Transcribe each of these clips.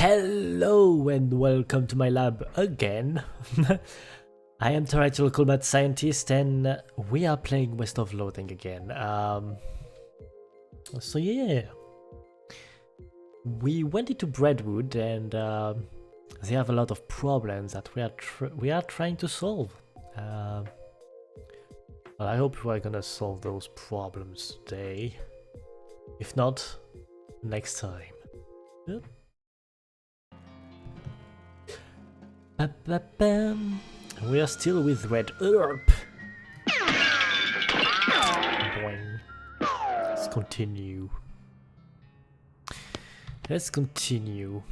Hello and welcome to my lab again. I am Terrestrial Combat Scientist and we are playing West of Loathing again. So yeah, we went into Breadwood and they have a lot of problems that we are trying to solve. Well, I hope we are gonna solve those problems today. If not, next time. Yep. We are still with Red Herb. Boing. Let's continue. Let's continue.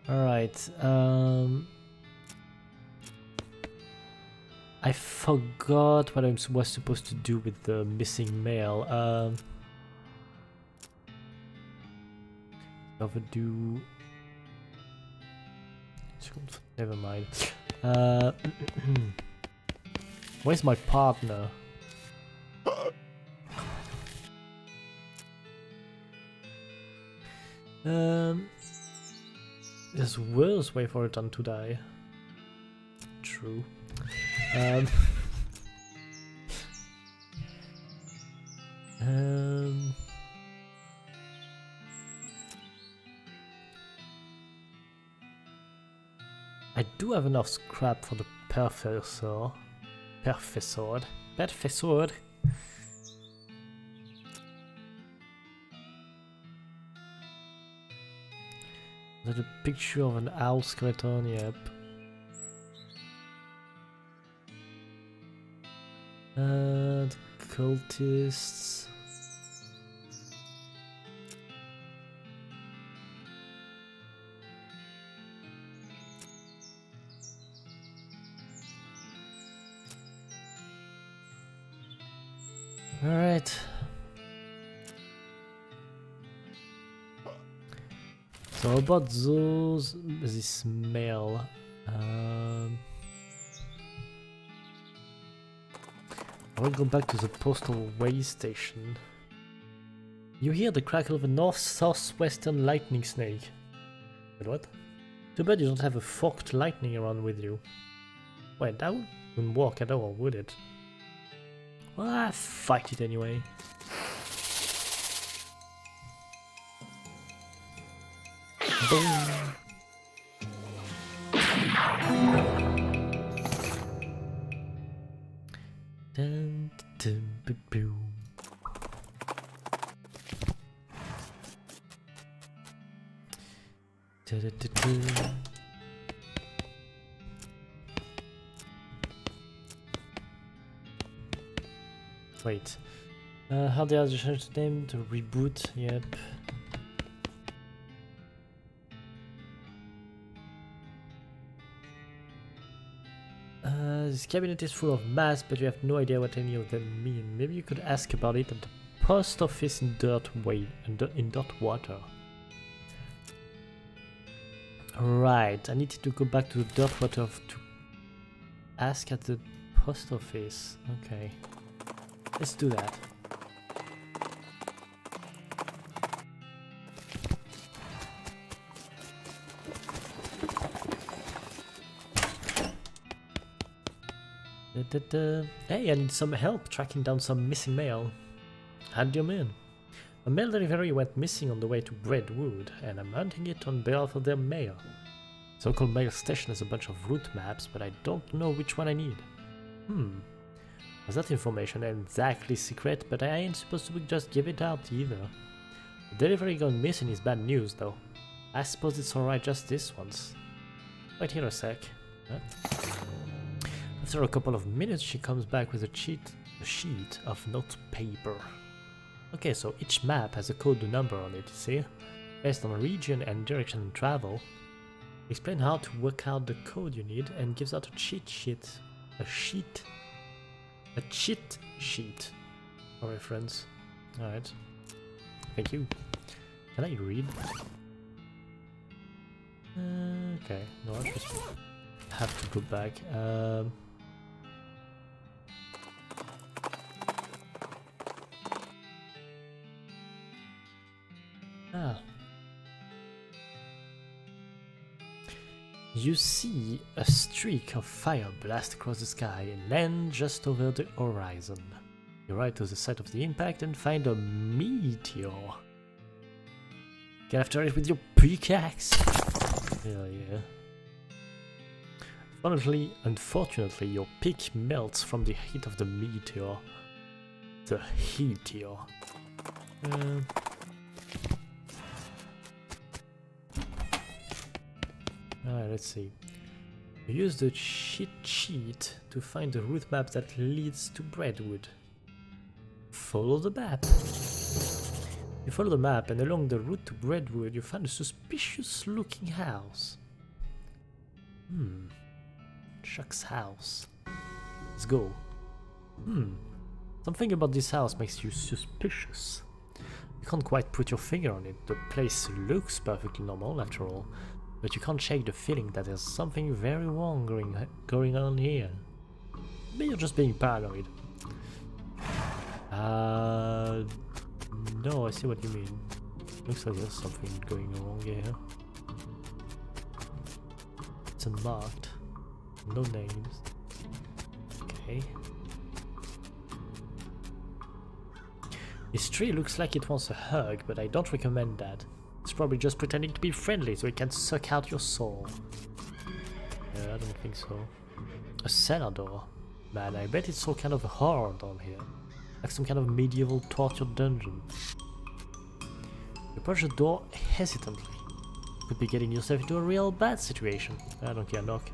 Alright, I forgot what I was supposed to do with the missing mail. Overdue. Never mind. Where's my partner? There's worse way for it than to die. True. I do have enough scrap for the Perfessor. There's a picture of an owl skeleton, yep. The cultists. All right. So about this mail. I will go back to the postal way station. You hear the crackle of a north-southwestern lightning snake. Wait, what? Too bad you don't have a forked lightning around with you. Wait, that wouldn't work at all, would it? Well, I fight it anyway. Boom. Dun, dun, boom. Wait. How the other change the name to reboot? Yep. This cabinet is full of maps, but you have no idea what any of them mean. Maybe you could ask about it at the post office in Dirtwater. Right, I need to go back to Dirtwater to ask at the post office. Okay, let's do that. Hey, I need some help tracking down some missing mail. How do you mean? A mail delivery went missing on the way to Breadwood, and I'm hunting it on behalf of their mail. So-called mail station has a bunch of route maps, but I don't know which one I need. Was that information exactly secret, but I ain't supposed to just give it out either. The delivery gone missing is bad news, though. I suppose it's alright just this once. Wait here a sec. Huh? After a couple of minutes, she comes back with a sheet of note paper. Okay, so each map has a code number on it, you see? Based on region and direction and travel. Explain how to work out the code you need and gives out a cheat sheet. A cheat sheet. Alright, friends. Alright. Thank you. Can I read? Okay, no, I just have to go back. You see a streak of fire blast across the sky and land just over the horizon. You ride to the site of the impact and find a meteor. Get after it with your pickaxe! Hell yeah. Unfortunately, your pick melts from the heat of the meteor. The heateor. Alright, let's see. You use the cheat sheet to find the route map that leads to Breadwood. Follow the map. You follow the map, and along the route to Breadwood you find a suspicious looking house. Chuck's house. Let's go. Something about this house makes you suspicious. You can't quite put your finger on it. The place looks perfectly normal after all, but you can't shake the feeling that there's something very wrong going on here. Maybe you're just being paranoid. No, I see what you mean. Looks like there's something going wrong here. It's unmarked. No names. Okay. This tree looks like it wants a hug, but I don't recommend that. It's probably just pretending to be friendly so it can suck out your soul. Yeah, I don't think so. A cellar door. Man, I bet it's all kind of horror down here. Like some kind of medieval torture dungeon. You approach the door hesitantly. You could be getting yourself into a real bad situation. I don't care, knock.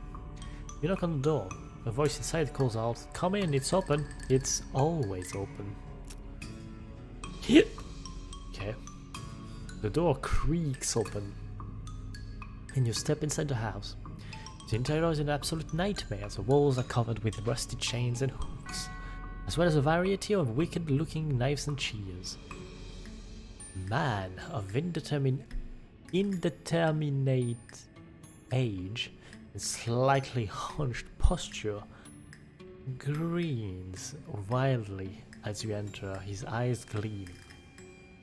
You knock on the door. A voice inside calls out, "Come in, it's open." It's always open. Okay. The door creaks open. And you step inside the house. The interior is an absolute nightmare. The walls are covered with rusty chains and hooks, as well as a variety of wicked-looking knives and shears. Man of indeterminate age and slightly hunched posture grins wildly as you enter, his eyes gleam.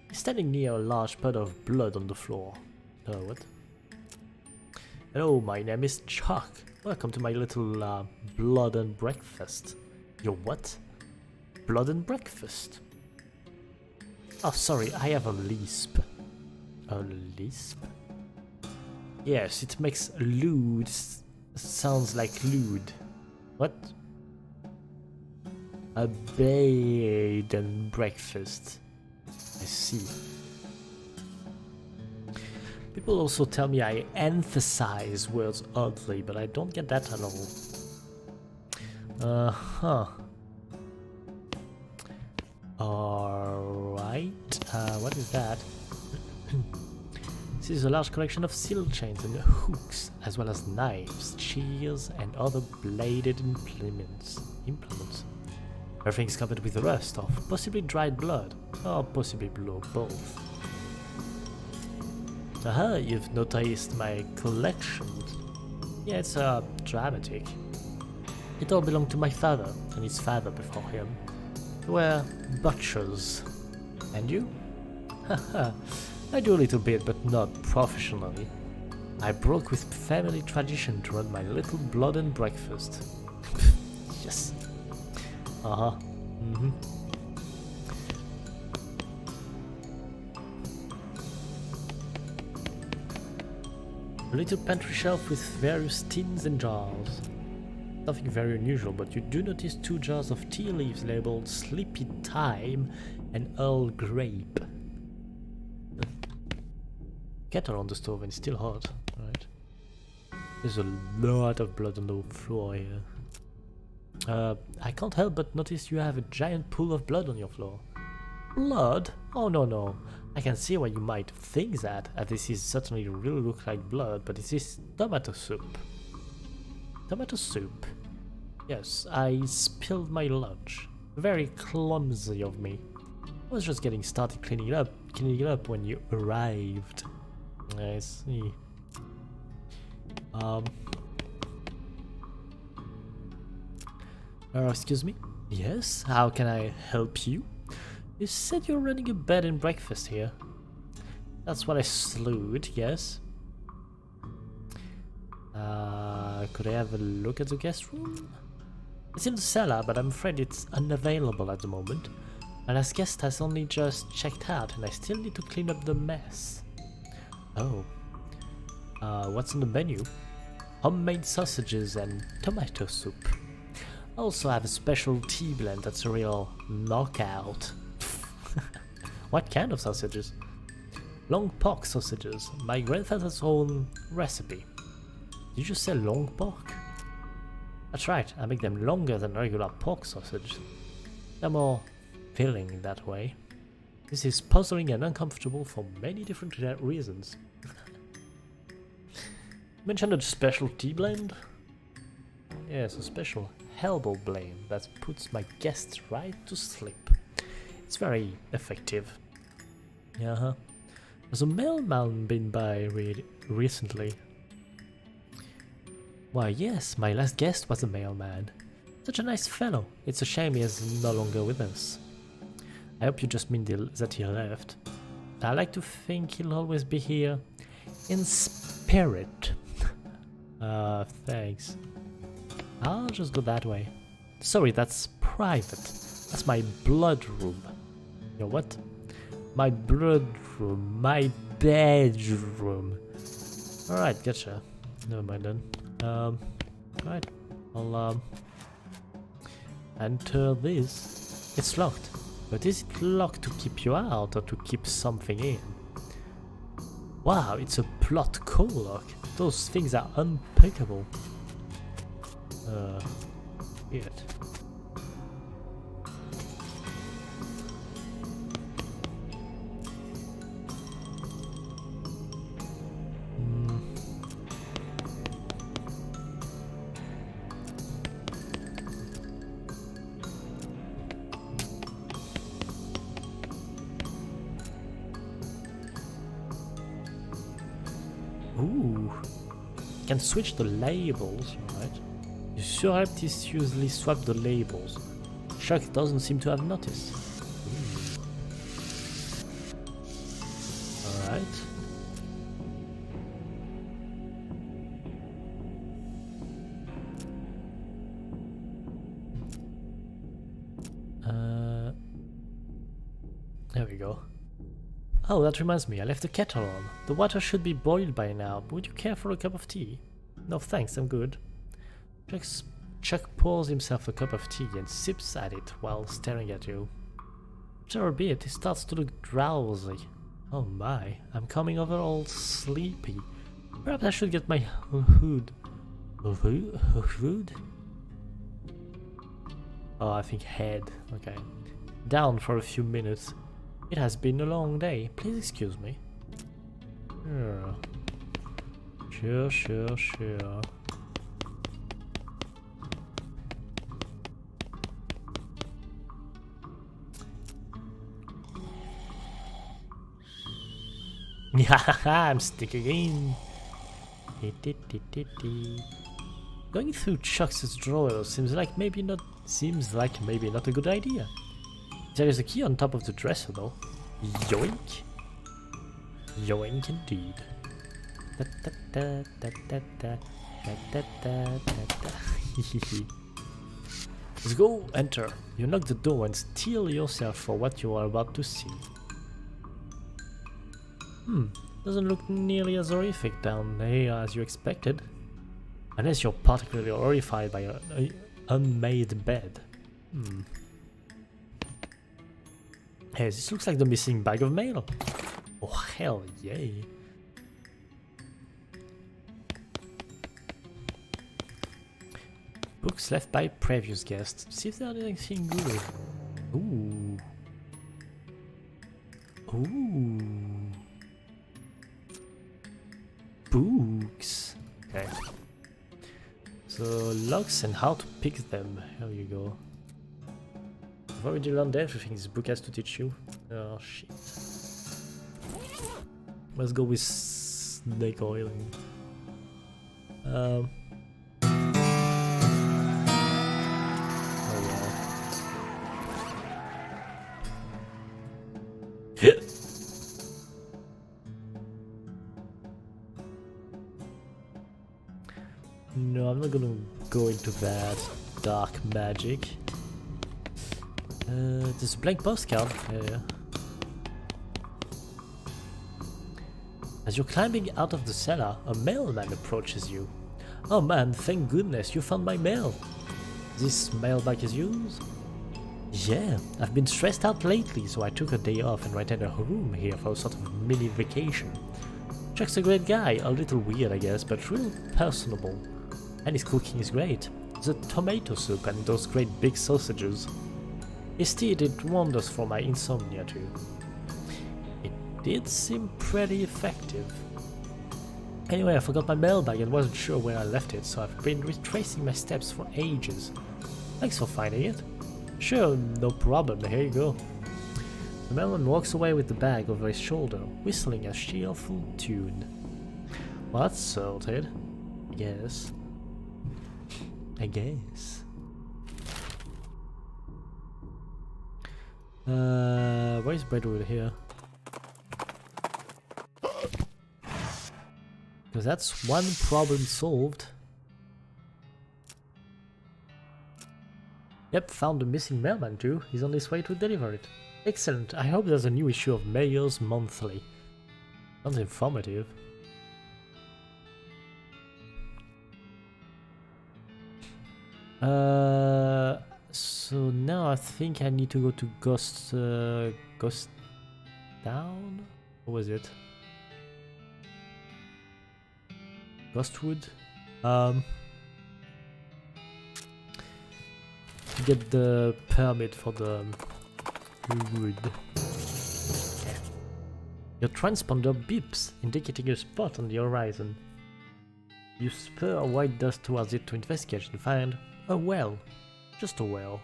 He's standing near a large puddle of blood on the floor. What? Hello, my name is Chuck. Welcome to my little blood and breakfast. Your what? Blood and breakfast? Oh, sorry, I have a lisp. A lisp? Yes, it makes lewd sounds like lewd. What? A bed and breakfast. I see. People also tell me I emphasize words oddly, but I don't get that at all. Alright, what is that? This is a large collection of steel chains and hooks, as well as knives, shears, and other bladed implements. Everything's covered with rust of possibly dried blood, or possibly both. Aha, you've noticed my collection. Yeah, it's dramatic. It all belonged to my father, and his father before him. They were butchers. And you? Haha, I do a little bit, but not professionally. I broke with family tradition to run my little blood and breakfast. Yes. Uh-huh. A little pantry shelf with various tins and jars. Nothing very unusual, but you do notice 2 jars of tea leaves labeled Sleepy Time and Earl Grape. Kettle on the stove and it's still hot, right? There's a lot of blood on the floor here. I can't help but notice you have a giant pool of blood on your floor. Blood? Oh no. I can see why you might think that, as this is certainly really look like blood, but this is tomato soup. Tomato soup? Yes, I spilled my lunch. Very clumsy of me. I was just getting started cleaning it up when you arrived. I see. Excuse me? Yes, how can I help you? You said you're running a bed and breakfast here. That's what I slewed, yes? Could I have a look at the guest room? It's in the cellar, but I'm afraid it's unavailable at the moment. My last guest has only just checked out, and I still need to clean up the mess. Oh. What's on the menu? Homemade sausages and tomato soup. I also have a special tea blend that's a real knockout. What kind of sausages? Long pork sausages, my grandfather's own recipe. Did you say long pork? That's right, I make them longer than regular pork sausage. They're more filling that way. This is puzzling and uncomfortable for many different reasons. Mentioned a special tea blend? Yes, a special herbal blend that puts my guests right to sleep. It's very effective. Uh-huh. Has a mailman been by recently? Why yes, my last guest was a mailman. Such a nice fellow. It's a shame he is no longer with us. I hope you just mean that he left. I like to think he'll always be here in spirit. Thanks. I'll just go that way. Sorry, that's private. That's my blood room. You know what? My blood room. My bedroom. Alright, gotcha. Never mind then. Right. I'll enter this. It's locked. But is it locked to keep you out or to keep something in? Wow, it's a plot core lock. Those things are unpickable. Weird. Ooh, can switch the labels, right? You surreptitiously swap the labels. Chuck doesn't seem to have noticed. Alright. There we go. Oh, that reminds me, I left the kettle on. The water should be boiled by now. Would you care for a cup of tea? No thanks, I'm good. Chuck pours himself a cup of tea and sips at it while staring at you. After a bit, he starts to look drowsy. Oh my, I'm coming over all sleepy. Perhaps I should get my hood. Hood? Oh, I think head. Okay. Down for a few minutes. It has been a long day. Please excuse me. Sure. I'm sticking in. Going through Chuck's drawers seems like maybe not a good idea. There is a key on top of the dresser though. Yoink. Yoink indeed. Let's go, enter. You knock the door and steel yourself for what you are about to see. Doesn't look nearly as horrific down here as you expected. Unless you're particularly horrified by an unmade bed. Hey, this looks like the missing bag of mail. Oh, hell yay. Books left by previous guests. See if there's anything good. Ooh. Books. Okay. So, locks and how to pick them. Here you go. I've already learned everything this book has to teach you. Oh shit. Let's go with snake oiling. Oh yeah. No, I'm not gonna go into that dark magic. There's a blank postcard. Yeah. As you're climbing out of the cellar, a mailman approaches you. Oh man, thank goodness you found my mail. This mailbag is yours? Yeah, I've been stressed out lately, so I took a day off and rented a room here for a sort of mini vacation. Chuck's a great guy, a little weird I guess, but real personable. And his cooking is great. The tomato soup and those great big sausages. His tea did wonders for my insomnia too. It did seem pretty effective. Anyway, I forgot my mailbag and wasn't sure where I left it, so I've been retracing my steps for ages. Thanks for finding it. Sure, no problem, here you go. The mailman walks away with the bag over his shoulder, whistling a cheerful tune. Well, that's sorted. Yes. I guess. Where's Breadwood here? Because that's one problem solved. Yep, found the missing mailman too. He's on his way to deliver it. Excellent. I hope there's a new issue of Mayor's Monthly. Sounds informative. So now I think I need to go to Ghost Town? What was it? Ghostwood? To get the permit for the wood. Your transponder beeps, indicating a spot on the horizon. You spur a white dust towards it to investigate and find a well. Just a well.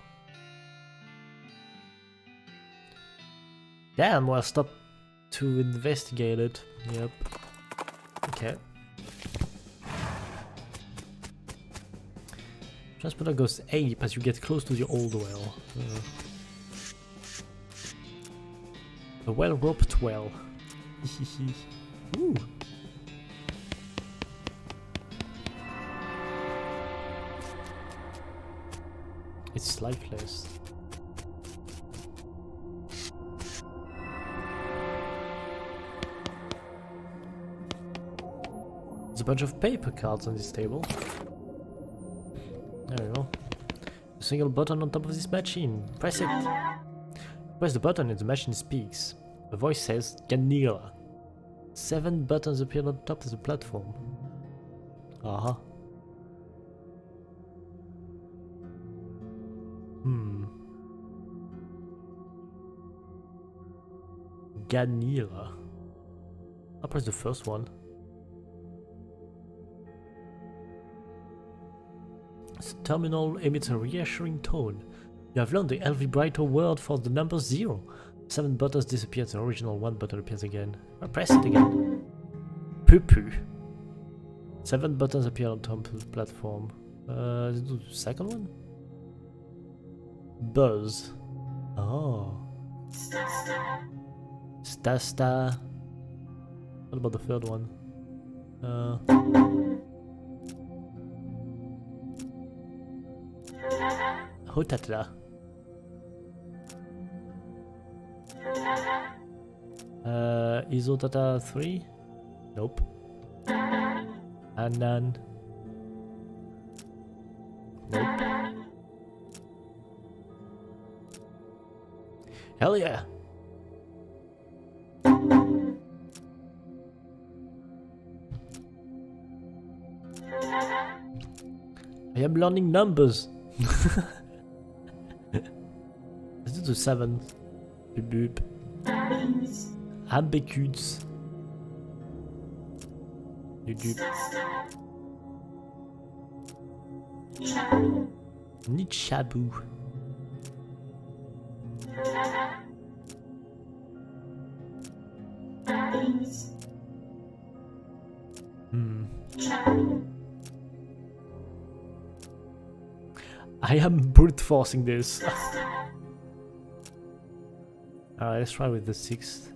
Damn, well, stop to investigate it. Yep. Okay. Transponder goes ape as you get close to the old well. A well-roped well. Ooh. It's lifeless. There's a bunch of paper cards on this table. There we go. A single button on top of this machine. Press it. Press the button and the machine speaks. A voice says, Ganila. 7 buttons appear on top of the platform. Uh-huh. Ganila. I'll press the first one. The terminal emits a reassuring tone. You have learned the Elvibrito word for the number 0. 7 buttons disappear, the original 1 button appears again. I'll press it again. Poo-poo. 7 buttons appear on top of the platform. The second one? Buzz. Oh. Sta. What about the third one? Hotatla. Isotata 3? Nope. Anan. Nope. Hell yeah! I am learning numbers. Let's do the 7. Boop boop. Ambigues. Doop. Nichabu. I am brute forcing this. Alright, let's try with the 6th.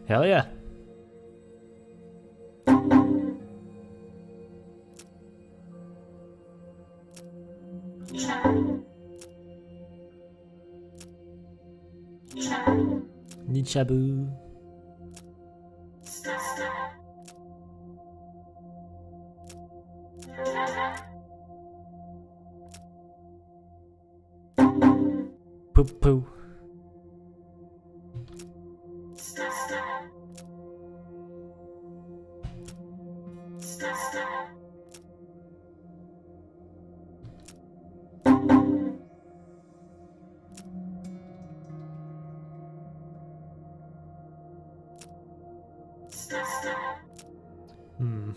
Hell yeah. Nichabu. Poo poo. Hmm.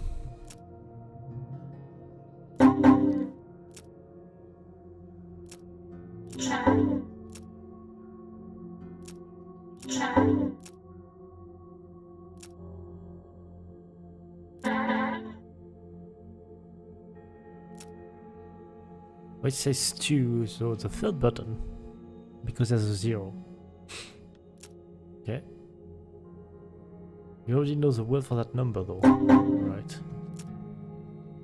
It says 2, so the third button, because there's a 0. Okay. You already know the word for that number though. Right.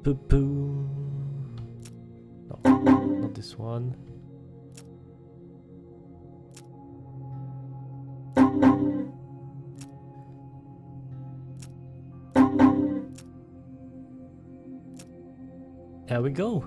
Poo poo. No, not this one. There we go.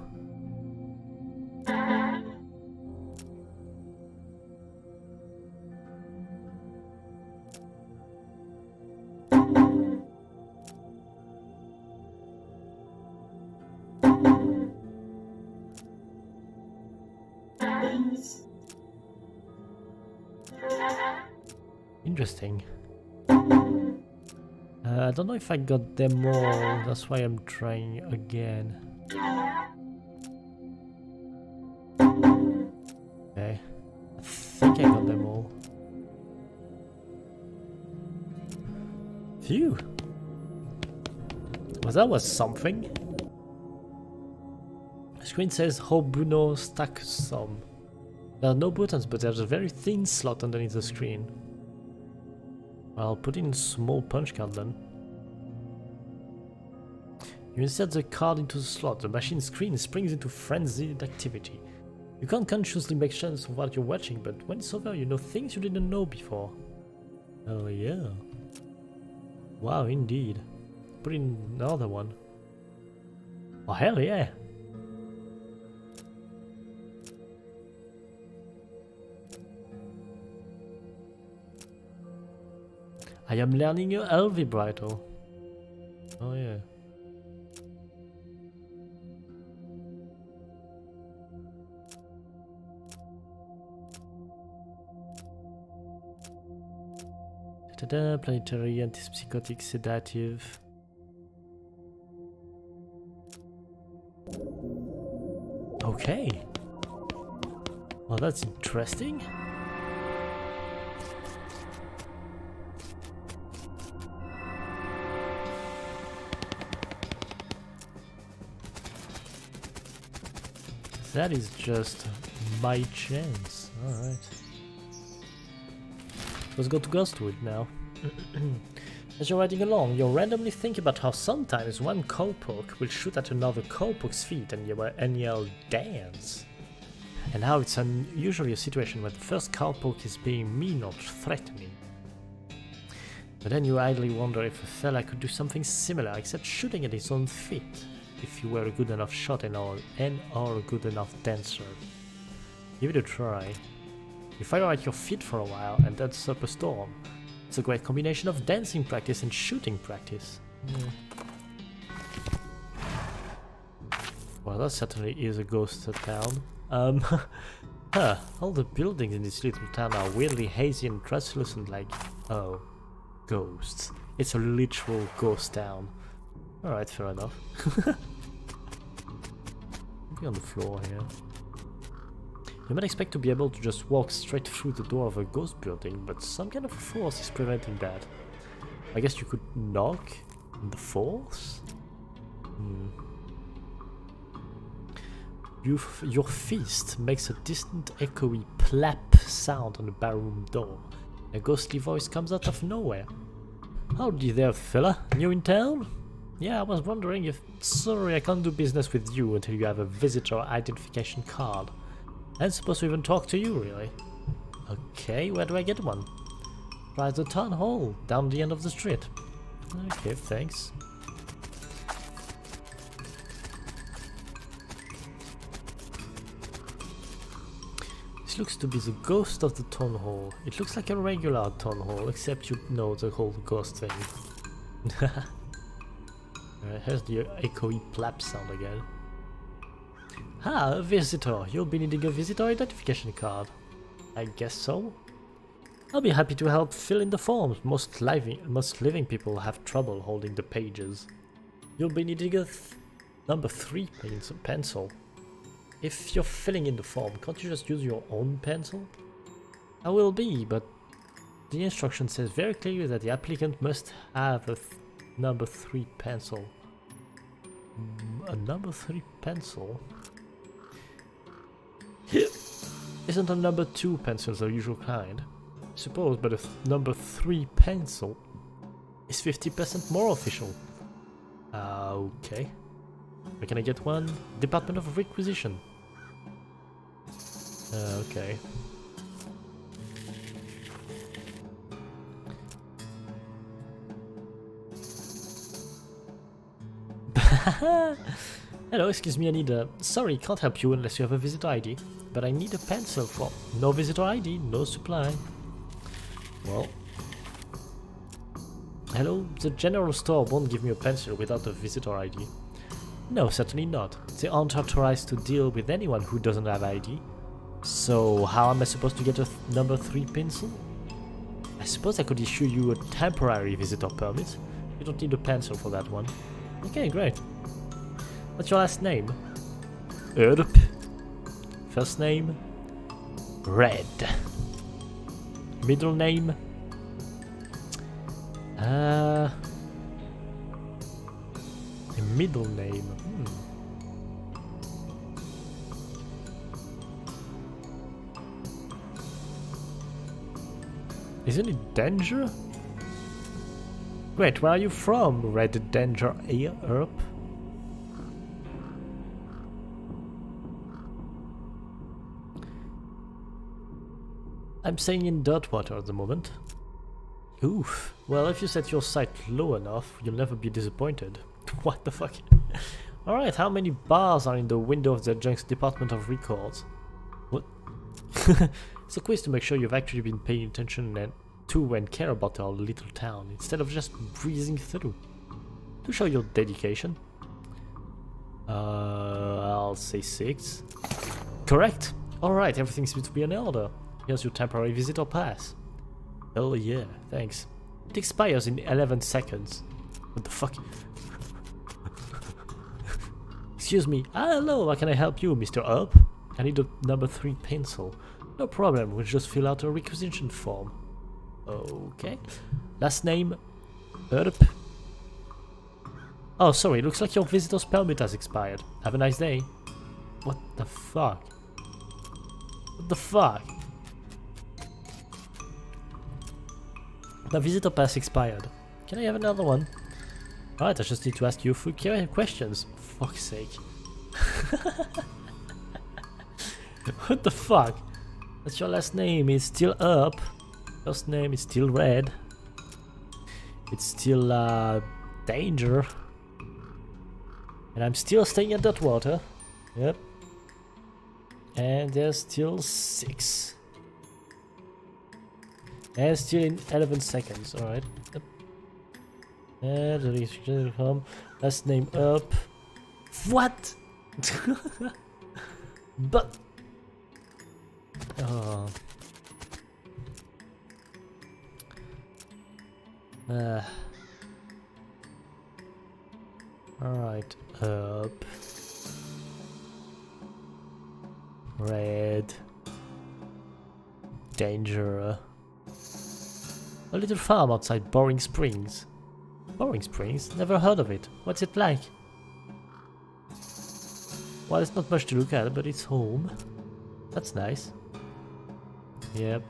Interesting. I don't know if I got them all, that's why I'm trying again. Okay, I think I got them all. Phew! Well, that was something. The screen says Hope Bruno stack some. There are no buttons, but there's a very thin slot underneath the screen. I'll put in a small punch card then. You insert the card into the slot, the machine screen springs into frenzied activity. You can't consciously make sense of what you're watching, but when it's over, you know things you didn't know before. Oh yeah. Wow, indeed. Put in another one. Oh hell yeah. I am learning your L vibrato. Oh yeah. Ta-da, planetary, antipsychotic, sedative. Okay. Well, that's interesting. That is just my chance. Alright. Let's go to Ghostwood now. As you're riding along, you'll randomly think about how sometimes one cowpoke will shoot at another cowpoke's feet and yell, dance. And how it's usually a situation where the first cowpoke is being mean or threatening. But then you idly wonder if a fella could do something similar except shooting at his own feet, if you were a good enough shot and or a good enough dancer. Give it a try. You fire at your feet for a while and that's up a storm. It's a great combination of dancing practice and shooting practice. Well, that certainly is a ghost town. All the buildings in this little town are weirdly hazy and translucent like, oh, ghosts. It's a literal ghost town. Alright, fair enough. Maybe on the floor here. You might expect to be able to just walk straight through the door of a ghost building, but some kind of force is preventing that. I guess you could knock on the force? Your fist makes a distant echoey plap sound on the barroom door. A ghostly voice comes out of nowhere. Howdy there, fella. New in town? Yeah, I was wondering if... Sorry, I can't do business with you until you have a visitor identification card. I'm supposed to even talk to you, really. Okay, where do I get one? Try the town hall, down the end of the street. Okay, thanks. This looks to be the ghost of the town hall. It looks like a regular town hall, except you know the whole ghost thing. Here's the echoey plap sound again. Ah, a visitor. You'll be needing a visitor identification card. I guess so. I'll be happy to help fill in the forms. Most living people have trouble holding the pages. You'll be needing a number 3 pencil. If you're filling in the form, can't you just use your own pencil? I will be, but the instruction says very clearly that the applicant must have a number 3 pencil. A number 3 pencil? Isn't a number 2 pencil the usual kind? I suppose, but a number 3 pencil is 50% more official. Okay. Where can I get one? Department of Requisition. Okay. Hello, excuse me, I need a... Sorry, can't help you unless you have a visitor ID. But I need a pencil for... No visitor ID, no supply. Well... Hello, the general store won't give me a pencil without a visitor ID. No, certainly not. They aren't authorized to deal with anyone who doesn't have ID. So, how am I supposed to get a number 3 pencil? I suppose I could issue you a temporary visitor permit. You don't need a pencil for that one. Okay, great. What's your last name? Erp. First name? Red. Middle name? A middle name. Isn't it Danger? Wait, where are you from, Red Danger Erp? I'm staying in Dirtwater at the moment. Oof. Well, if you set your sight low enough, you'll never be disappointed. What the fuck? Alright, how many bars are in the window of the Junk's Department of Records? What? It's a quiz to make sure you've actually been paying attention to and care about our little town, instead of just breezing through. To show your dedication. I'll say 6. Correct! Alright, everything seems to be in order. Here's your temporary visitor pass. Oh yeah, thanks. It expires in 11 seconds. What the fuck? Excuse me. Hello, how can I help you, Mr. Up? I need a number 3 pencil. No problem, we'll just fill out a requisition form. Okay. Last name? Erp. Oh, sorry, looks like your visitor's permit has expired. Have a nice day. What the fuck? What the fuck? My visitor pass expired. Can I have another one? Alright, I just need to ask you a few questions. For fuck's sake. What the fuck? What's your last name? It's still Up. First name is still Red. It's still Danger. And I'm still staying at Dirtwater. Yep. And there's still 6. And still in 11 seconds, alright. Yep. And the restriction home. Last name Up. What? But... Oh. Alright, Up. Red. Danger. A little farm outside Boring Springs. Boring Springs? Never heard of it. What's it like? Well, it's not much to look at, but it's home. That's nice. Yep.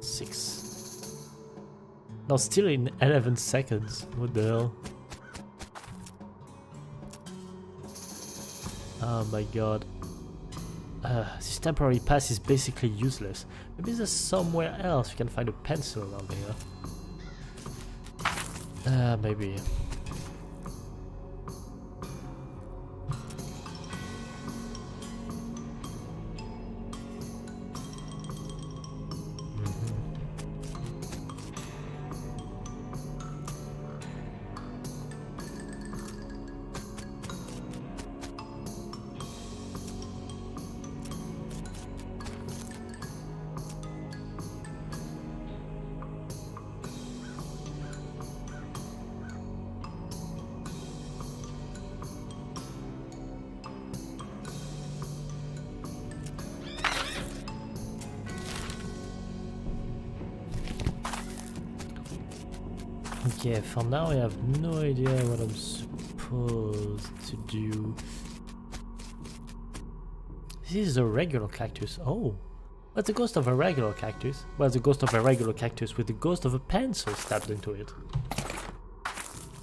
6. No, still in 11 seconds. What the hell? Oh my god. This temporary pass is basically useless. Maybe there's somewhere else we can find a pencil around here. Maybe. Okay, for now I have no idea what I'm supposed to do. This is a regular cactus. Oh, that's the ghost of a regular cactus. Well, the ghost of a regular cactus with the ghost of a pencil stabbed into it.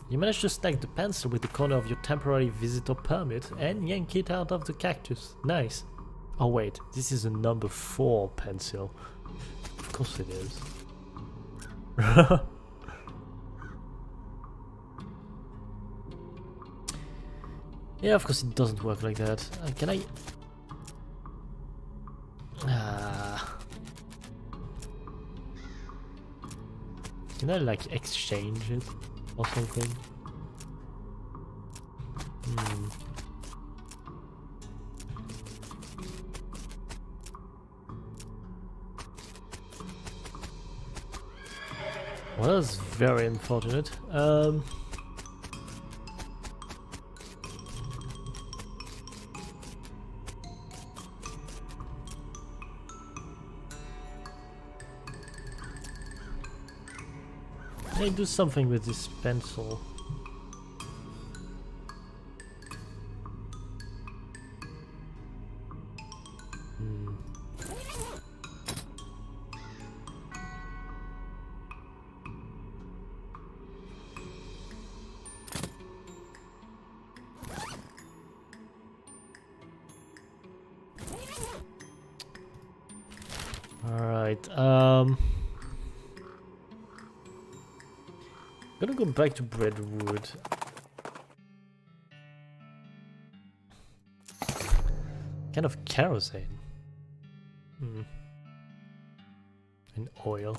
You managed to snag the pencil with the corner of your temporary visitor permit and yank it out of the cactus. Nice. Oh wait, this is a number 4 pencil. Of course it is. Yeah, of course it doesn't work like that. Can I... Can I like exchange it or something? Well, that's very unfortunate. Can I do something with this pencil? Alright, gonna go back to Breadwood. Kind of kerosene. And oil.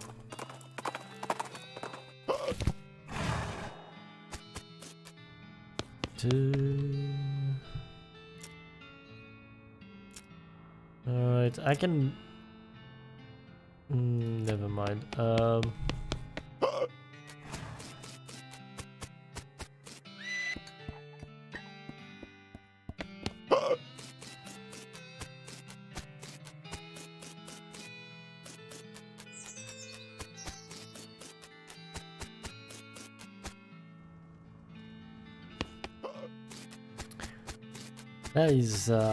Alright, I can... never mind. That is you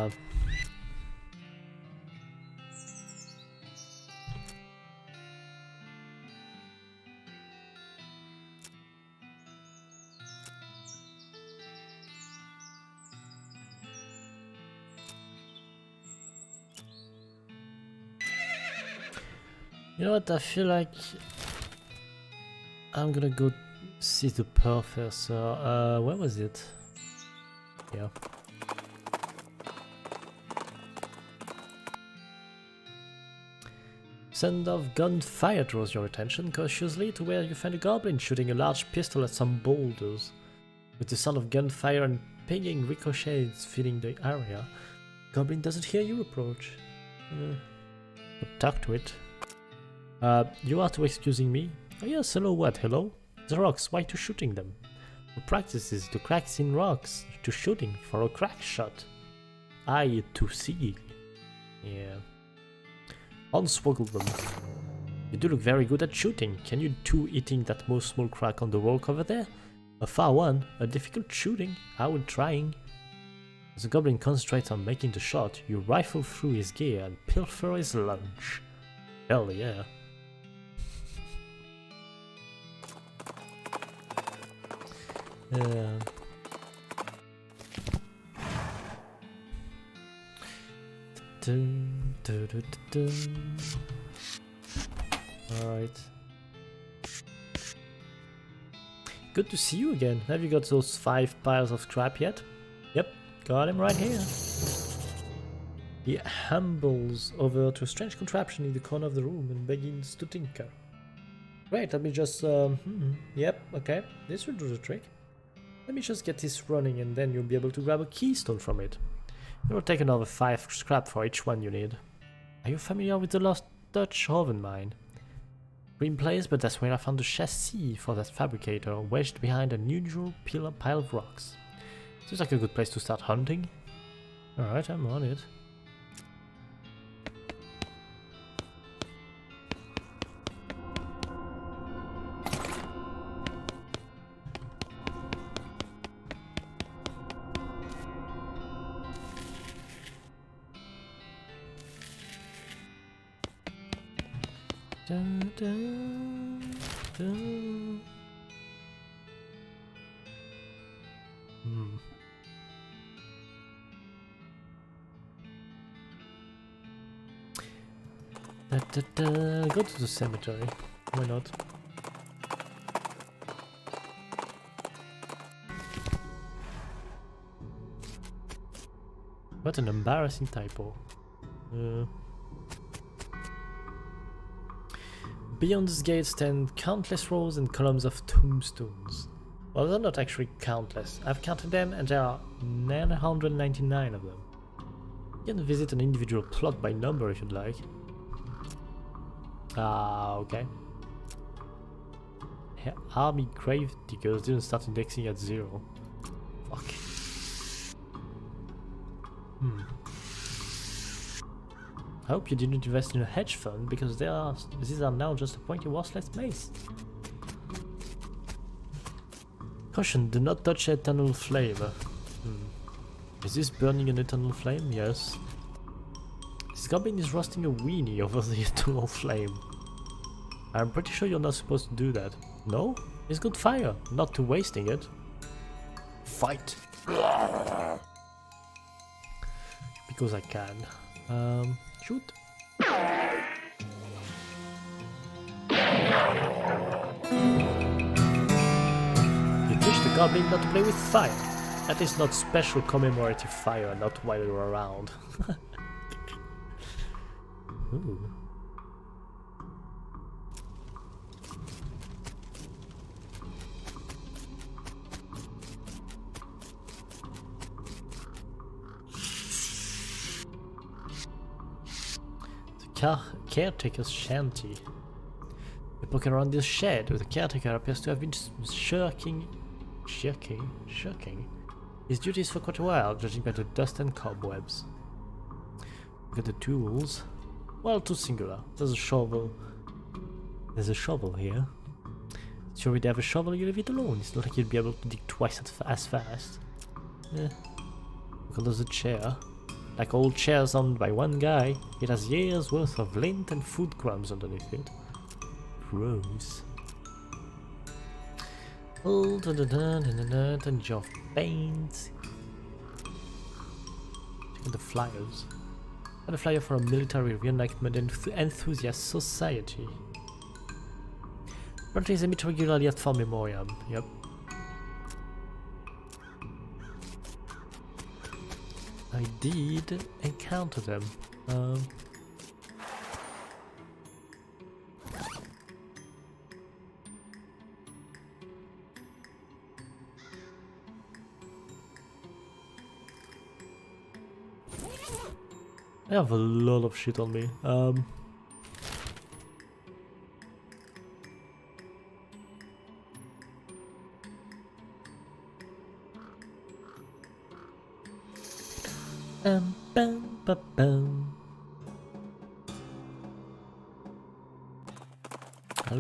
know what, I feel like I'm gonna go see the professor. Where was it? Yeah. Sound of gunfire draws your attention cautiously to where you find a goblin shooting a large pistol at some boulders. With the sound of gunfire and pinging ricochets filling the area, the goblin doesn't hear you approach. Talk to it. You are to excusing me? Oh yes, hello, what, hello? The rocks, why to shooting them? The practice is to cracks in rocks, to shooting for a crack shot. I to see. Yeah. Unswoggle them. You do look very good at shooting. Can you do eating that most small crack on the rock over there? A far one, a difficult shooting, I will trying. As the goblin concentrates on making the shot, you rifle through his gear and pilfer his lunch. Hell yeah. Yeah. Alright. Good to see you again. Have you got those 5 piles of scrap yet? Yep, got him right here. He ambles over to a strange contraption in the corner of the room and begins to tinker. Great, let me just... yep, okay, this will do the trick. Let me just get this running and then you'll be able to grab a keystone from it. It will take another 5 scrap for each one you need. Are you familiar with the Lost Dutch oven mine? Green place, but that's where I found the chassis for that fabricator, wedged behind an unusual pile of rocks. Seems like a good place to start hunting. Alright, I'm on it. Dun, dun, dun. Go to the cemetery. Why not? What an embarrassing typo. Beyond this gate stand countless rows and columns of tombstones. Well, they're not actually countless. I've counted them and there are 999 of them. You can visit an individual plot by number if you'd like. Okay. Army grave diggers didn't start indexing at 0. Fuck. I hope you didn't invest in a hedge fund, because these are now just a pointy worthless mace. Caution, do not touch eternal flame. Is this burning an eternal flame? Yes. This goblin is roasting a weenie over the eternal flame. I'm pretty sure you're not supposed to do that. No? It's good fire, not to wasting it. Fight! Because I can. Shoot. You teach the goblin not to play with fire. That is not special commemorative fire, not while you're around. Ooh. Caretaker's shanty. We poke around this shed where the caretaker appears to have been shirking his duties for quite a while, judging by the dust and cobwebs. Look at the tools. Well, too singular. There's a shovel. There's a shovel here. Sure, we'd have a shovel, you leave it alone. It's not like you'd be able to dig twice as fast. Look at there's a chair. Like old chairs owned by one guy, it has years worth of lint and food crumbs underneath it. Gross. Oh, and jar of paint. Check out the flyers. Got a flyer for a military reenactment enthusiast society. Apparently they meet regularly at For Memoriam. Yep. I did encounter them. I have a lot of shit on me. I'll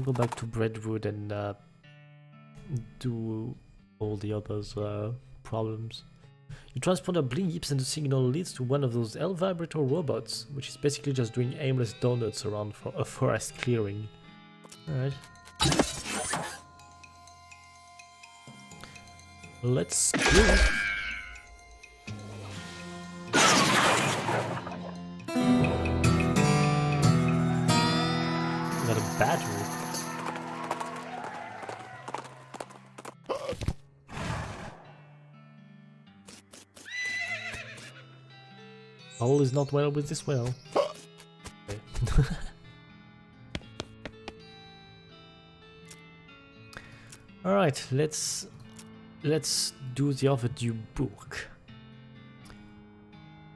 go back to Breadwood and do all the others problems. You transport a bleeps and the signal leads to one of those L vibrator robots, which is basically just doing aimless donuts around for a forest clearing. Alright. Let's go. Got a battery. All is not well with this well. Okay. Alright, let's do the overdue book.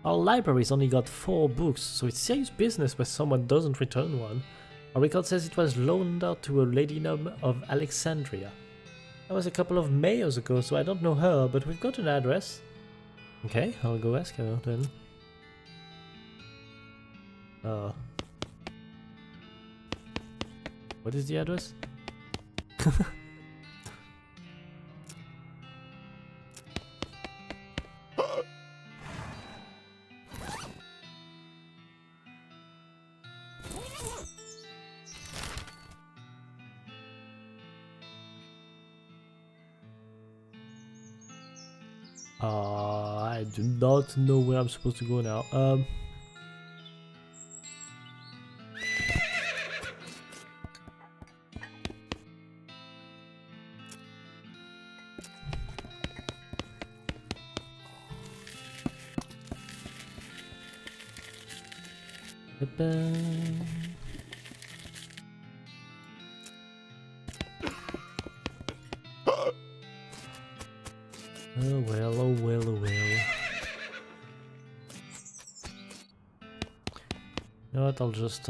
Our library's only got 4 books, so it's serious business when someone doesn't return one. Our record says it was loaned out to a lady named of Alexandria. That was a couple of mayors ago, so I don't know her, but we've got an address. Okay, I'll go ask her then. What is the address? I do not know where I'm supposed to go now. Oh well, oh well, oh well. You know what, I'll just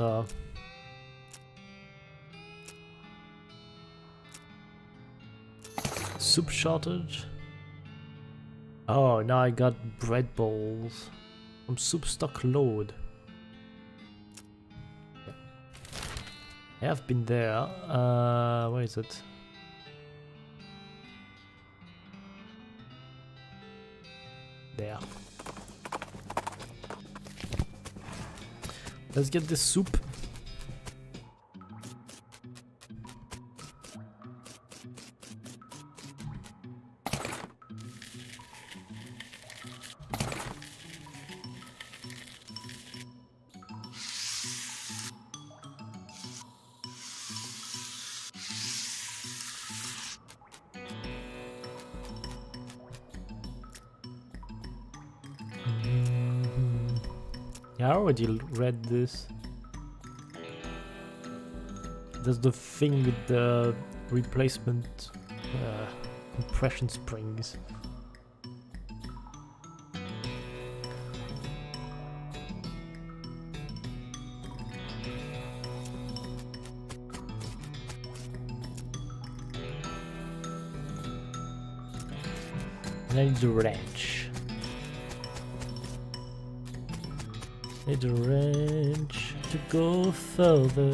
soup shortage. Oh, now I got bread bowls from soup stock load. I have been there. Where is it? There. Let's get the soup. Yeah, I already read this. There's the thing with the replacement compression springs. And I need a wrench. Need a wrench to go further.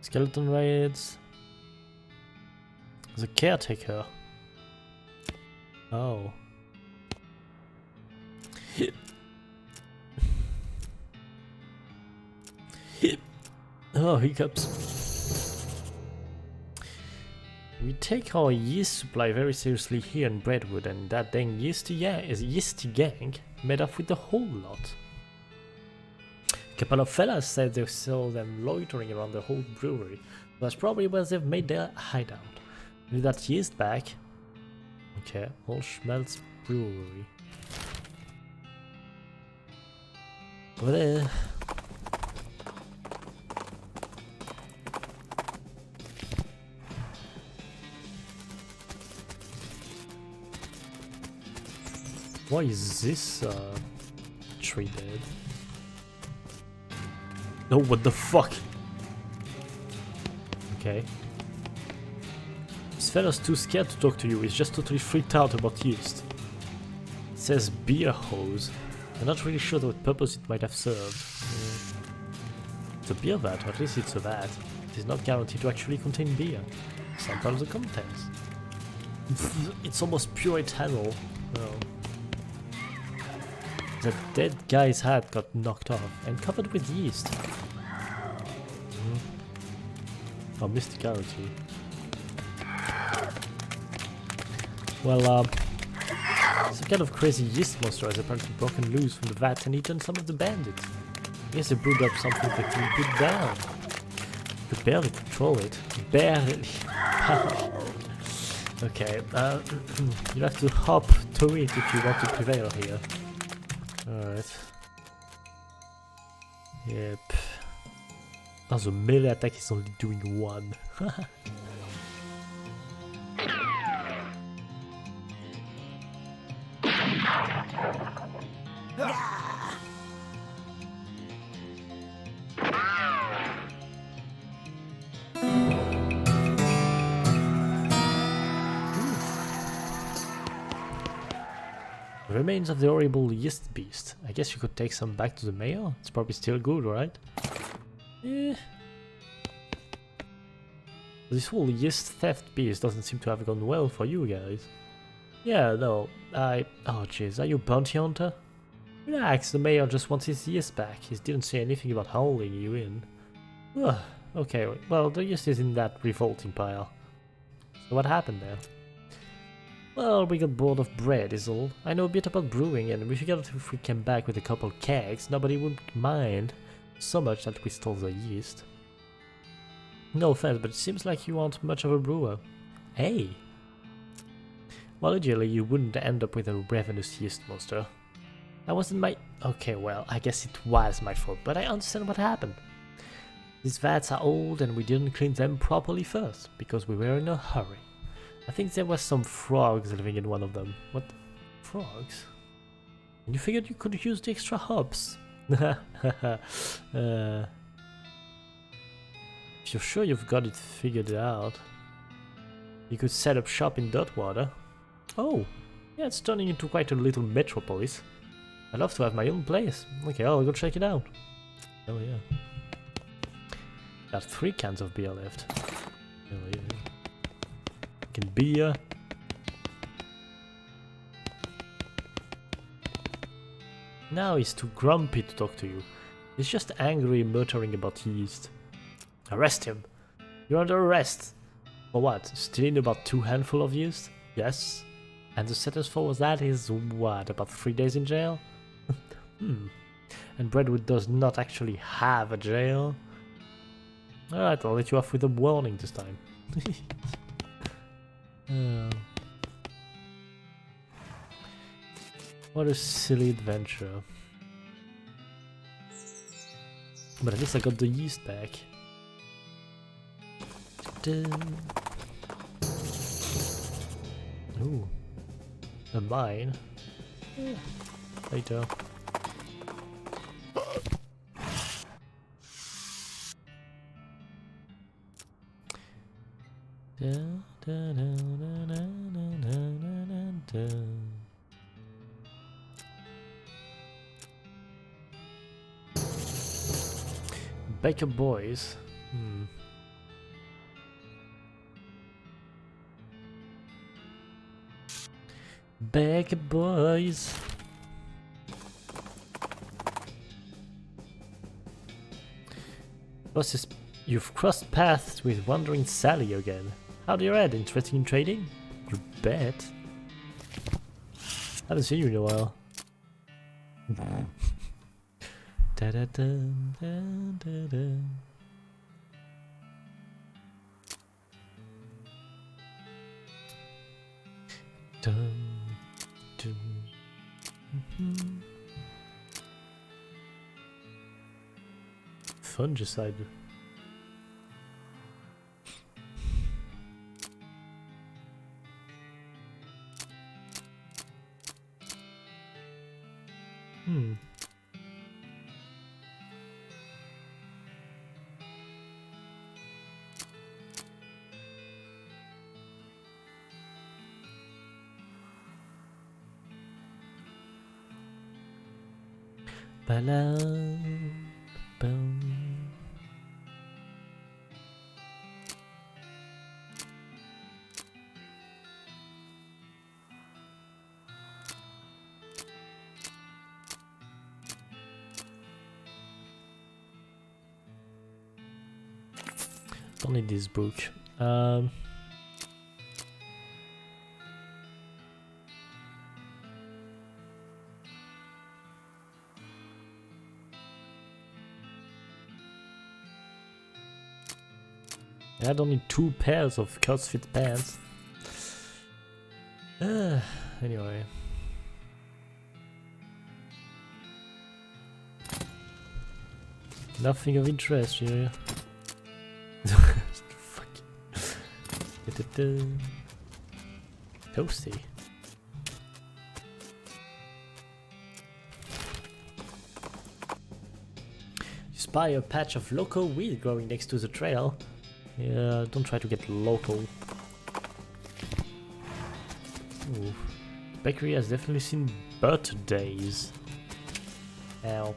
Skeleton raids. There's a caretaker. Oh. Oh, hiccups. We take our yeast supply very seriously here in Breadwood, and that dang yeasty gang made off with the whole lot. A couple of fellas said they saw them loitering around the whole brewery. That's probably where they've made their hideout. Need that yeast back. Okay, All Schmelz Brewery. Over there. Why is this tree dead? Oh, what the fuck? Okay. This fella's too scared to talk to you, he's just totally freaked out about yeast. It says beer hose. I'm not really sure what purpose it might have served. It's a beer vat, or at least it's a vat. it is not guaranteed to actually contain beer. Sometimes the contents. It's almost pure ethanol. Oh. The dead guy's hat got knocked off and covered with yeast. Oh, mysticality. Well, some kind of crazy yeast monster has apparently broken loose from the vat and eaten some of the bandits. I guess they brewed up something that can be put down. You could barely control it. Barely. Okay, you have to hop to it if you want to prevail here. Alright. Yep. Also, melee attack is only doing 1. Remains of the horrible yeast beast. I guess you could take some back to the mayor? It's probably still good, right? Eh. This whole yeast theft beast doesn't seem to have gone well for you guys. Yeah, no, oh jeez, are you a bounty hunter? Relax, the mayor just wants his yeast back. He didn't say anything about hauling you in. Ugh, okay, well, the yeast is in that revolting pile. So what happened there? Well, we got bored of bread is all. I know a bit about brewing and we figured if we came back with a couple kegs, nobody would mind so much that we stole the yeast. No offense, but it seems like you aren't much of a brewer. Hey! Well, ideally you wouldn't end up with a ravenous yeast monster. That wasn't my... Okay, well, I guess it was my fault, but I understand what happened. These vats are old and we didn't clean them properly first, because we were in a hurry. I think there was some frogs living in one of them. What? Frogs? And you figured you could use the extra hops? If you're sure you've got it figured out, you could set up shop in Dirtwater. Oh, yeah, it's turning into quite a little metropolis. I'd love to have my own place. Okay, I'll go check it out. Oh yeah. Got 3 cans of beer left. Oh yeah. Beer. Now he's too grumpy to talk to you. He's just angry, muttering about yeast. Arrest him. You're under arrest. For what? Stealing about 2 handfuls of yeast? Yes. And the sentence for that is what? About 3 days in jail? And Brentwood does not actually have a jail? Alright, I'll let you off with a warning this time. What a silly adventure. But at least I got the yeast back. Ooh. A mine? Yeah. Later. Baker Boys. Baker Boys. What's this? You've crossed paths with Wandering Sally again. How do you read? Interested in trading? You bet. Haven't seen you in a while. Da da da da da da. Dun, dun. Fungicide. don't need this book. I don't need 2 pairs of cuts fit pants. Anyway. Nothing of interest here. Toasty. You spy a patch of local wheat growing next to the trail. Yeah, don't try to get local. Ooh. The bakery has definitely seen birthdays. Ow.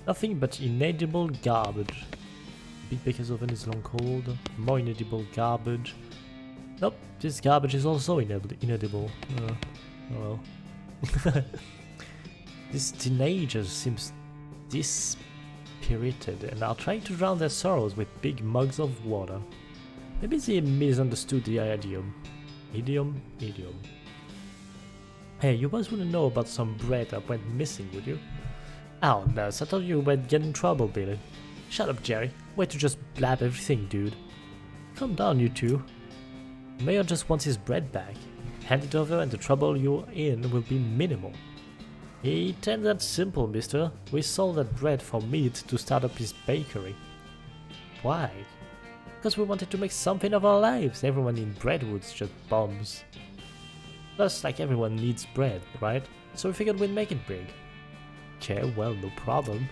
Nothing but inedible garbage. Big baker's oven is long cold. More inedible garbage. Nope, this garbage is also inedible. Oh well. This teenager seems dispirited and are trying to drown their sorrows with big mugs of water. Maybe they misunderstood the idiom. Idiom? Hey, you guys wouldn't know about some bread that went missing, would you? Oh no, so I thought you would get in trouble, Billy. Shut up, Jerry. Way to just blab everything, dude. Calm down, you two. The mayor just wants his bread back. Hand it over and the trouble you're in will be minimal. It ain't that simple, mister. We sold that bread for meat to start up his bakery. Why? Because we wanted to make something of our lives. Everyone in Breadwood's just bums. Plus, like everyone needs bread, right? So we figured we'd make it big. Okay, well, no problem.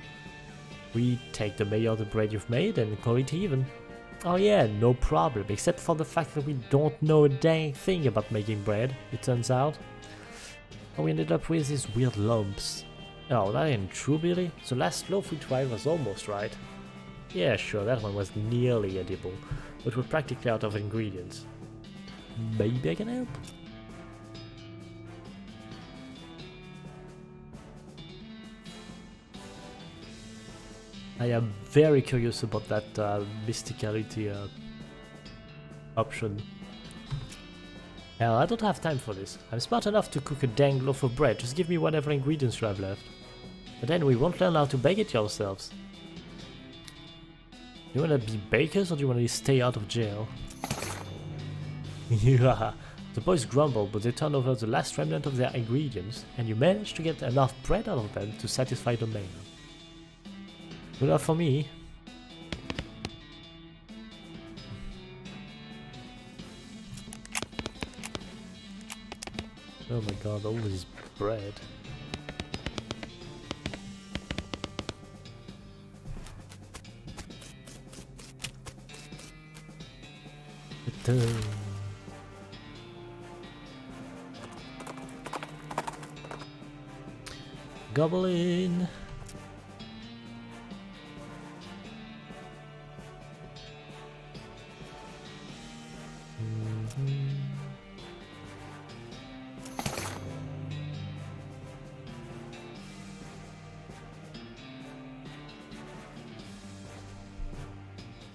We take the mayor the bread you've made and call it even. Oh yeah, no problem, except for the fact that we don't know a dang thing about making bread, it turns out. And we ended up with these weird lumps. Oh, that ain't true, Billy. The last loaf we tried was almost right. Yeah, sure, that one was nearly edible, but we're practically out of ingredients. Maybe I can help? I am very curious about that mysticality option. Hell, I don't have time for this. I'm smart enough to cook a dang loaf of bread, just give me whatever ingredients you have left. But then we won't learn how to bake it yourselves. You wanna be bakers or do you wanna stay out of jail? Yeah, the boys grumbled, but they turned over the last remnant of their ingredients, and you managed to get enough bread out of them to satisfy the mayor. Good enough for me. Oh my god, all this bread. Goblin.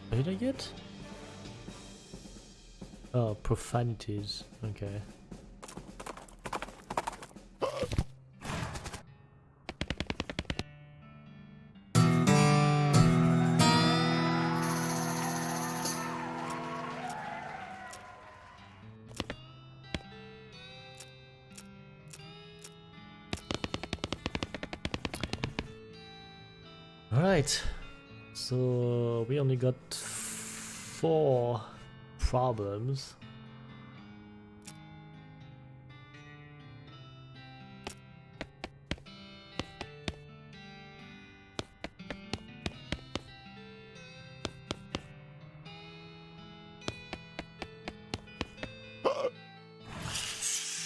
What did I get? Oh, profanities. Okay. Alright, so we only got 4 problems.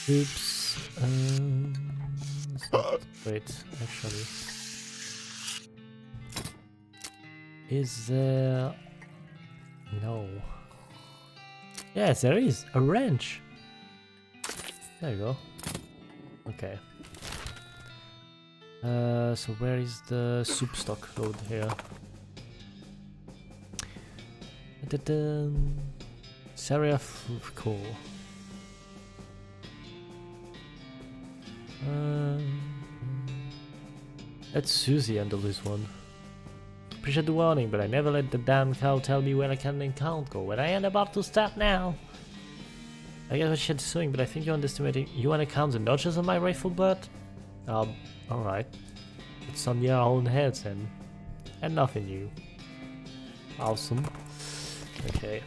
Oops. Wait, actually. Is there... No. Yes, there is! A wrench! There you go. Okay. So where is the soup stock load here? Seraph Core. Let Susie handle this one. Appreciate the warning, but I never let the damn cow tell me where I can and can't go. When I am about to start now. I get what she's doing, but I think you're underestimating. You wanna count the notches on my rifle butt? Alright. It's on your own heads then. And nothing new. Awesome. Okay.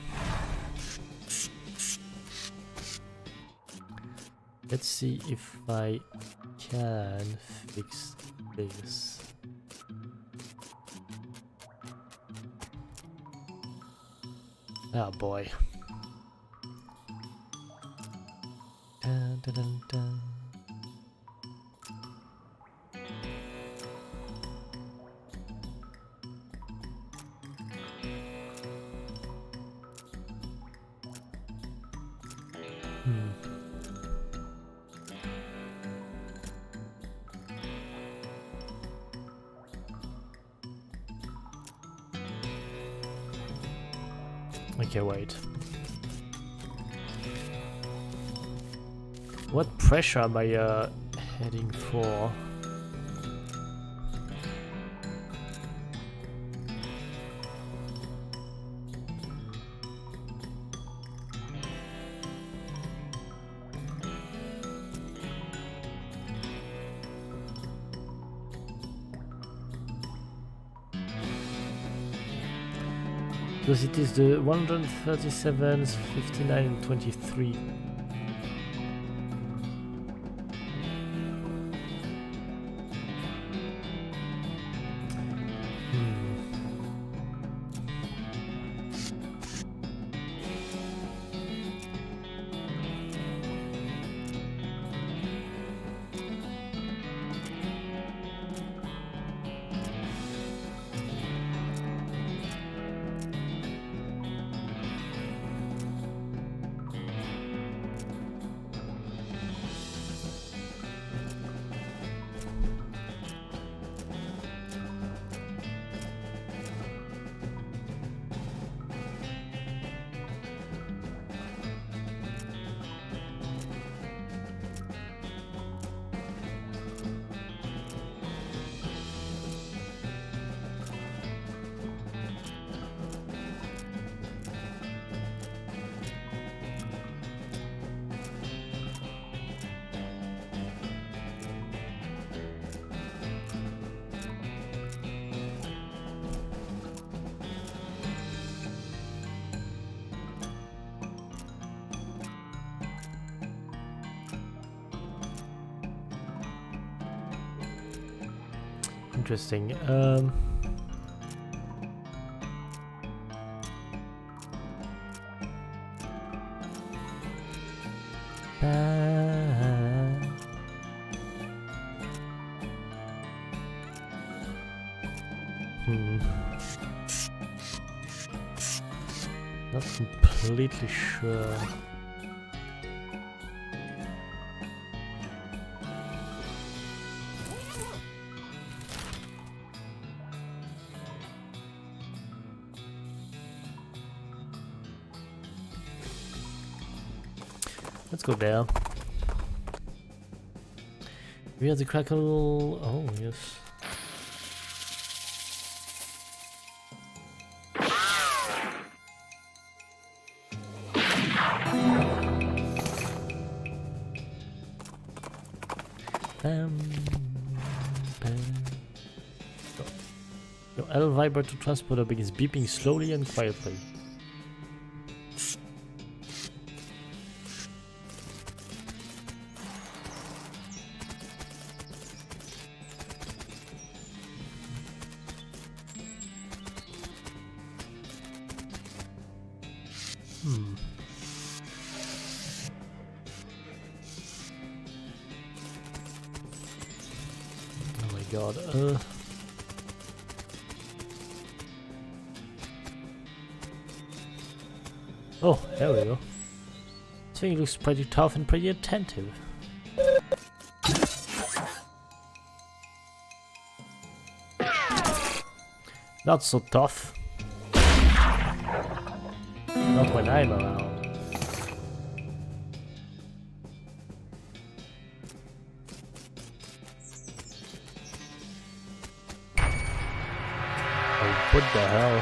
Let's see if I can fix this. Oh boy. Dun, dun, dun, dun. Okay, wait. What pressure am I heading for? Because it is the 137, 59 and 23. Interesting. Not completely sure. Let's go there. We have the crackle. Oh, yes. Your L vibrator transporter begins beeping slowly and quietly. Oh my god, Oh, there we go. This thing looks pretty tough and pretty attentive. Not so tough. Not when I'm around. Oh, what the hell?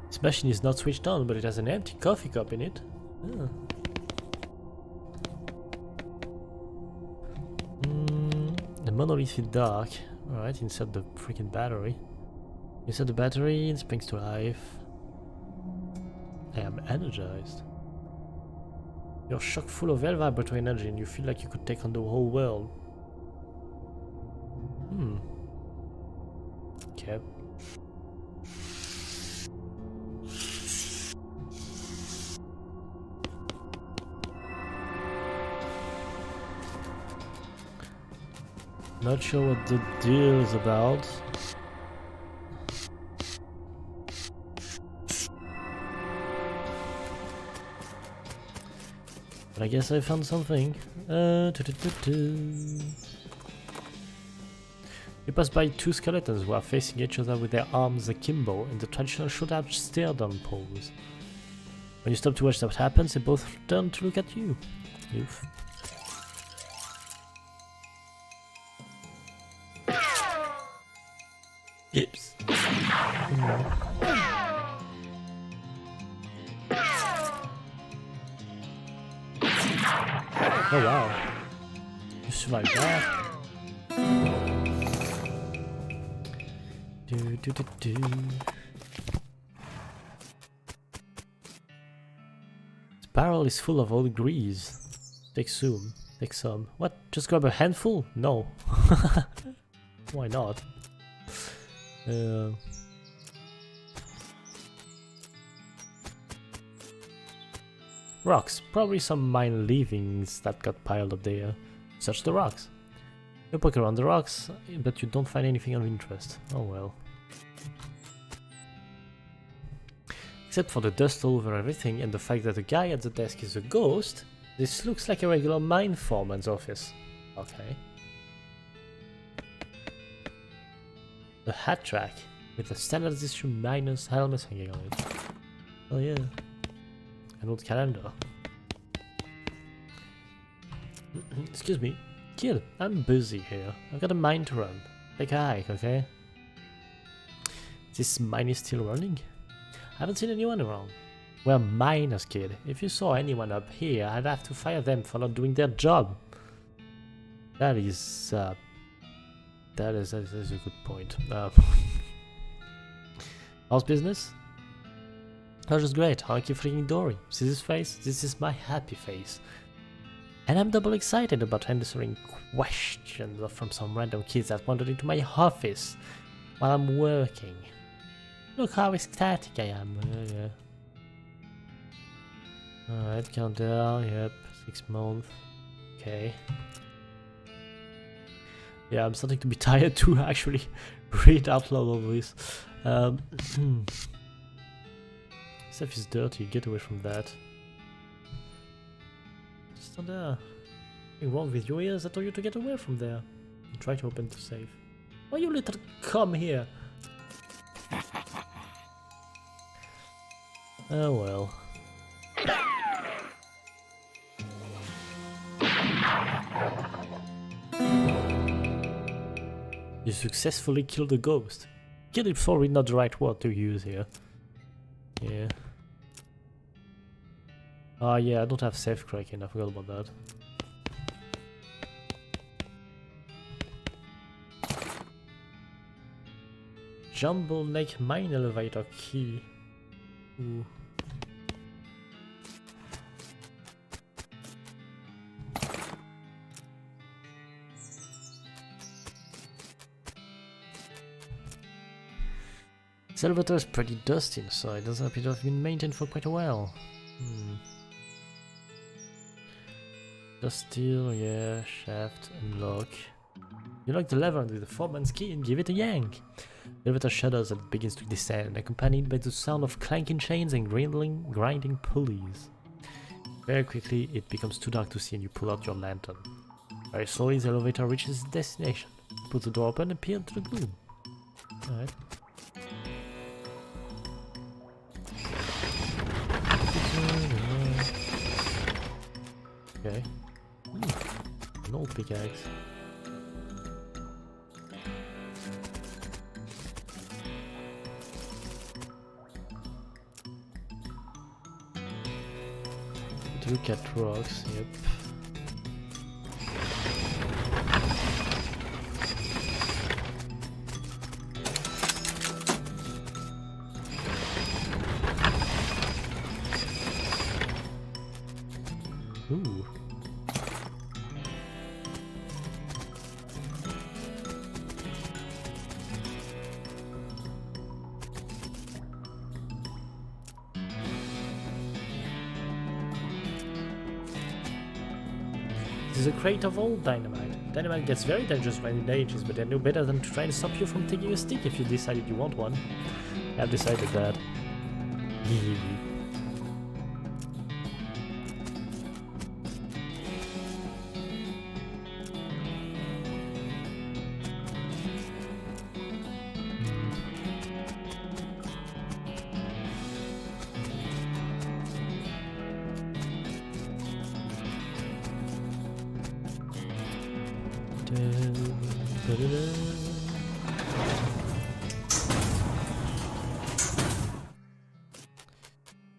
This machine is not switched on, but it has an empty coffee cup in it. Oh. The monolith is dark. Alright, insert the freaking battery. Insert the battery, it springs to life. I am energized. You're chock full of air vibratory energy and you feel like you could take on the whole world. Okay. Not sure what the deal is about. But I guess I found something. You pass by two skeletons who are facing each other with their arms akimbo in the traditional short-out stare-down pose. When you stop to watch what happens, they both turn to look at you. Oof. Yips. Oh wow. You survived that. Do. This barrel is full of old grease. Take some. Take some. What? Just grab a handful? No. Why not? Rocks. Probably some mine leavings that got piled up there. Search the rocks. You poke around the rocks, but you don't find anything of interest. Oh well. Except for the dust all over everything and the fact that the guy at the desk is a ghost, this looks like a regular mine foreman's office. Okay. A hat rack with a standard issue miner's helmet hanging on it. Oh yeah. An old calendar. Excuse me. Kid, I'm busy here. I've got a mine to run. Take a hike, okay? This mine is still running? I haven't seen anyone around. We're miners, kid. If you saw anyone up here, I'd have to fire them for not doing their job. That is a good point. How's business? Oh, just great. Hunky freaking dory. See this face? This is my happy face. And I'm double excited about answering questions from some random kids that wandered into my office while I'm working. Look how ecstatic I am. Yeah. Alright, countdown. Yep, 6 months. Okay. Yeah, I'm starting to be tired to actually read out loud all this. Stuff is dirty, get away from that. Just not there. Something wrong with your ears? I told you to get away from there. And try to open the safe. Why you little come here? Oh well. You successfully killed a ghost. Kill is probably not the right word to use here. Yeah. Oh yeah, I don't have safe cracking, I forgot about that. Jumbo neck mine elevator key. Ooh. This elevator is pretty dusty inside, doesn't appear to have been maintained for quite a while. Dust steel, yeah, shaft, unlock. You lock the lever with the foreman's key and give it a yank. The elevator shudders and begins to descend, accompanied by the sound of clanking chains and grinding pulleys. Very quickly, it becomes too dark to see and you pull out your lantern. Very slowly, the elevator reaches its destination. You put the door open and peer into the gloom. Alright. pickaxe. Look at rocks, yep. Ooh. This is a crate of old dynamite. Dynamite gets very dangerous when it ages, but they're no better than trying to stop you from taking a stick if you decided you want one. I've decided that.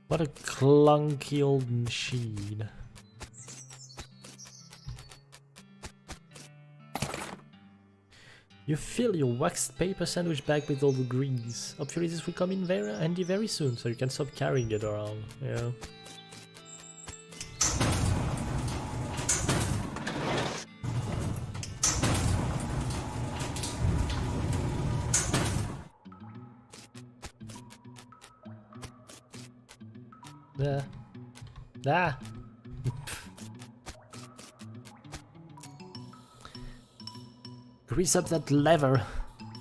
What a clunky old machine. You fill your waxed paper sandwich bag with all the grease. Hopefully this will come in very handy very soon, so you can stop carrying it around. Yeah. Ah! Grease up that lever.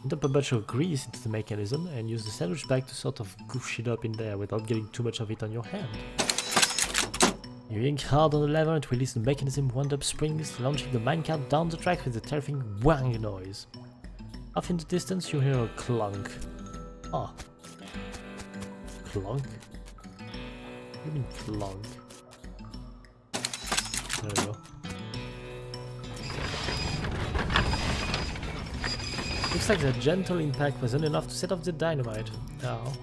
Dump a bunch of grease into the mechanism and use the sandwich bag to sort of goosh it up in there without getting too much of it on your hand. You yank hard on the lever and release the mechanism wound-up springs, launching the minecart down the track with a terrifying whang noise. Off in the distance you hear a clunk. Ah. Clunk? What do you mean clunk? There we go. Looks like the gentle impact wasn't enough to set off the dynamite. Ow.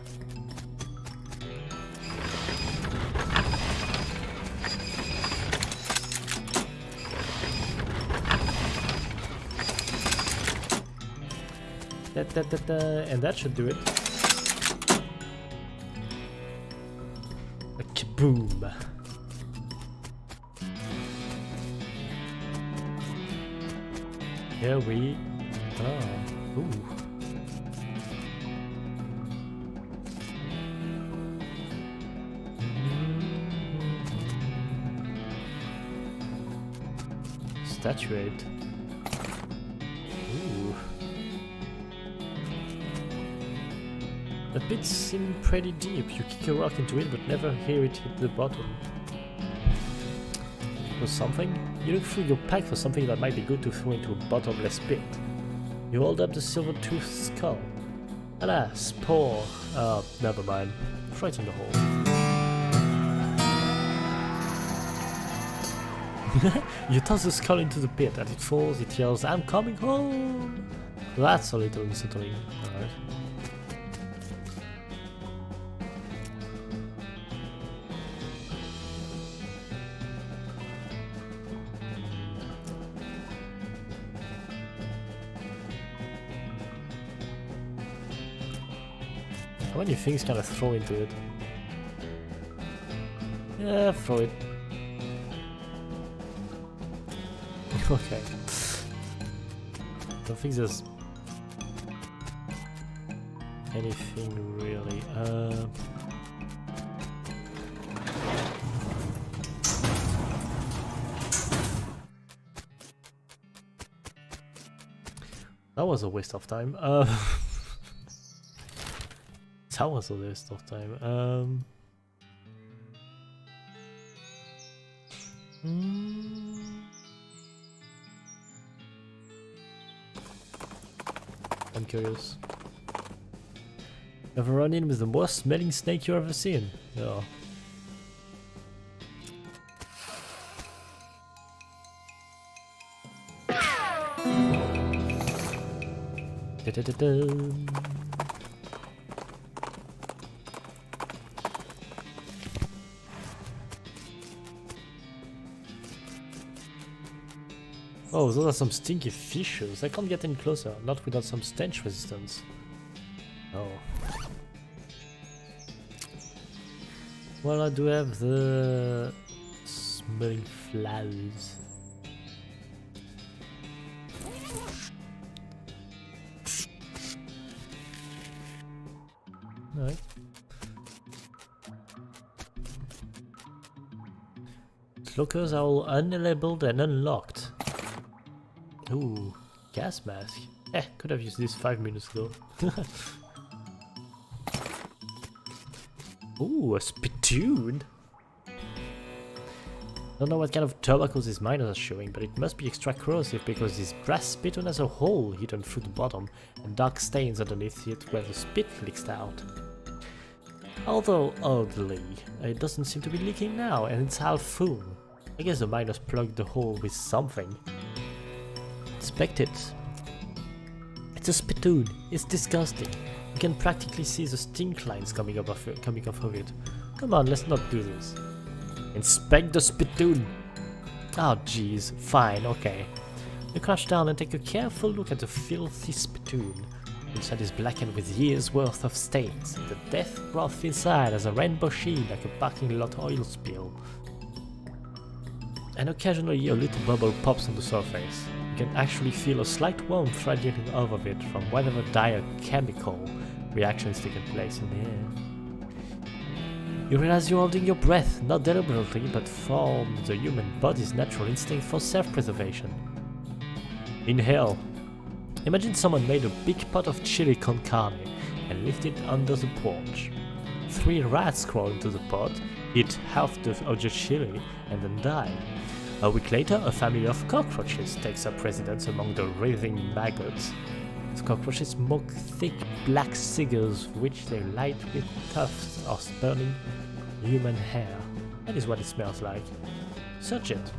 And that should do it. A kaboom. Here we are. Ooh. Statuette. Ooh. The pits seem pretty deep. You kick a rock into it but never hear it hit the bottom. For something? You look through your pack for something that might be good to throw into a bottomless pit. You hold up the silver-toothed skull. Alas, poor... never mind. Throw it in the hole. You toss the skull into the pit. As it falls, it yells, "I'm coming home!" That's a little unsettling. Alright. How many things can I throw into it? Yeah, throw it. Okay. Don't think there's anything really. That was a waste of time. That was a waste of time. I'm curious. Ever run in with the worst smelling snake you ever seen? Yeah. Da-da-da-da. Oh, those are some stinky fishes. I can't get any closer, not without some stench resistance. Oh. Well, I do have the smelling flowers. Alright. Lockers are all unlabeled and unlocked. Ooh, gas mask. Could have used this 5 minutes ago. Ooh, a spittoon! Don't know what kind of tobacco these miners are showing, but it must be extra corrosive because this brass spittoon has a hole hidden through the bottom and dark stains underneath it where the spit leaks out. Although, oddly, it doesn't seem to be leaking now and it's half full. I guess the miners plugged the hole with something. Inspect it. It's a spittoon. It's disgusting. You can practically see the stink lines coming off of it. Come on, let's not do this. Inspect the spittoon. Oh jeez, fine, okay. You crouch down and take a careful look at the filthy spittoon. Inside is blackened with years worth of stains. The death broth inside has a rainbow sheen like a parking lot oil spill. And occasionally a little bubble pops on the surface. You can actually feel a slight warmth radiating off of it from whatever dire chemical reaction is taking place in the air. You realize you're holding your breath, not deliberately, but from the human body's natural instinct for self-preservation. Inhale. Imagine someone made a big pot of chili con carne and left it under the porch. 3 rats crawl into the pot, eat half of the chili, and then die. A week later, a family of cockroaches takes up residence among the writhing maggots. The cockroaches smoke thick black cigars which they light with tufts of burning human hair. That is what it smells like. Search it.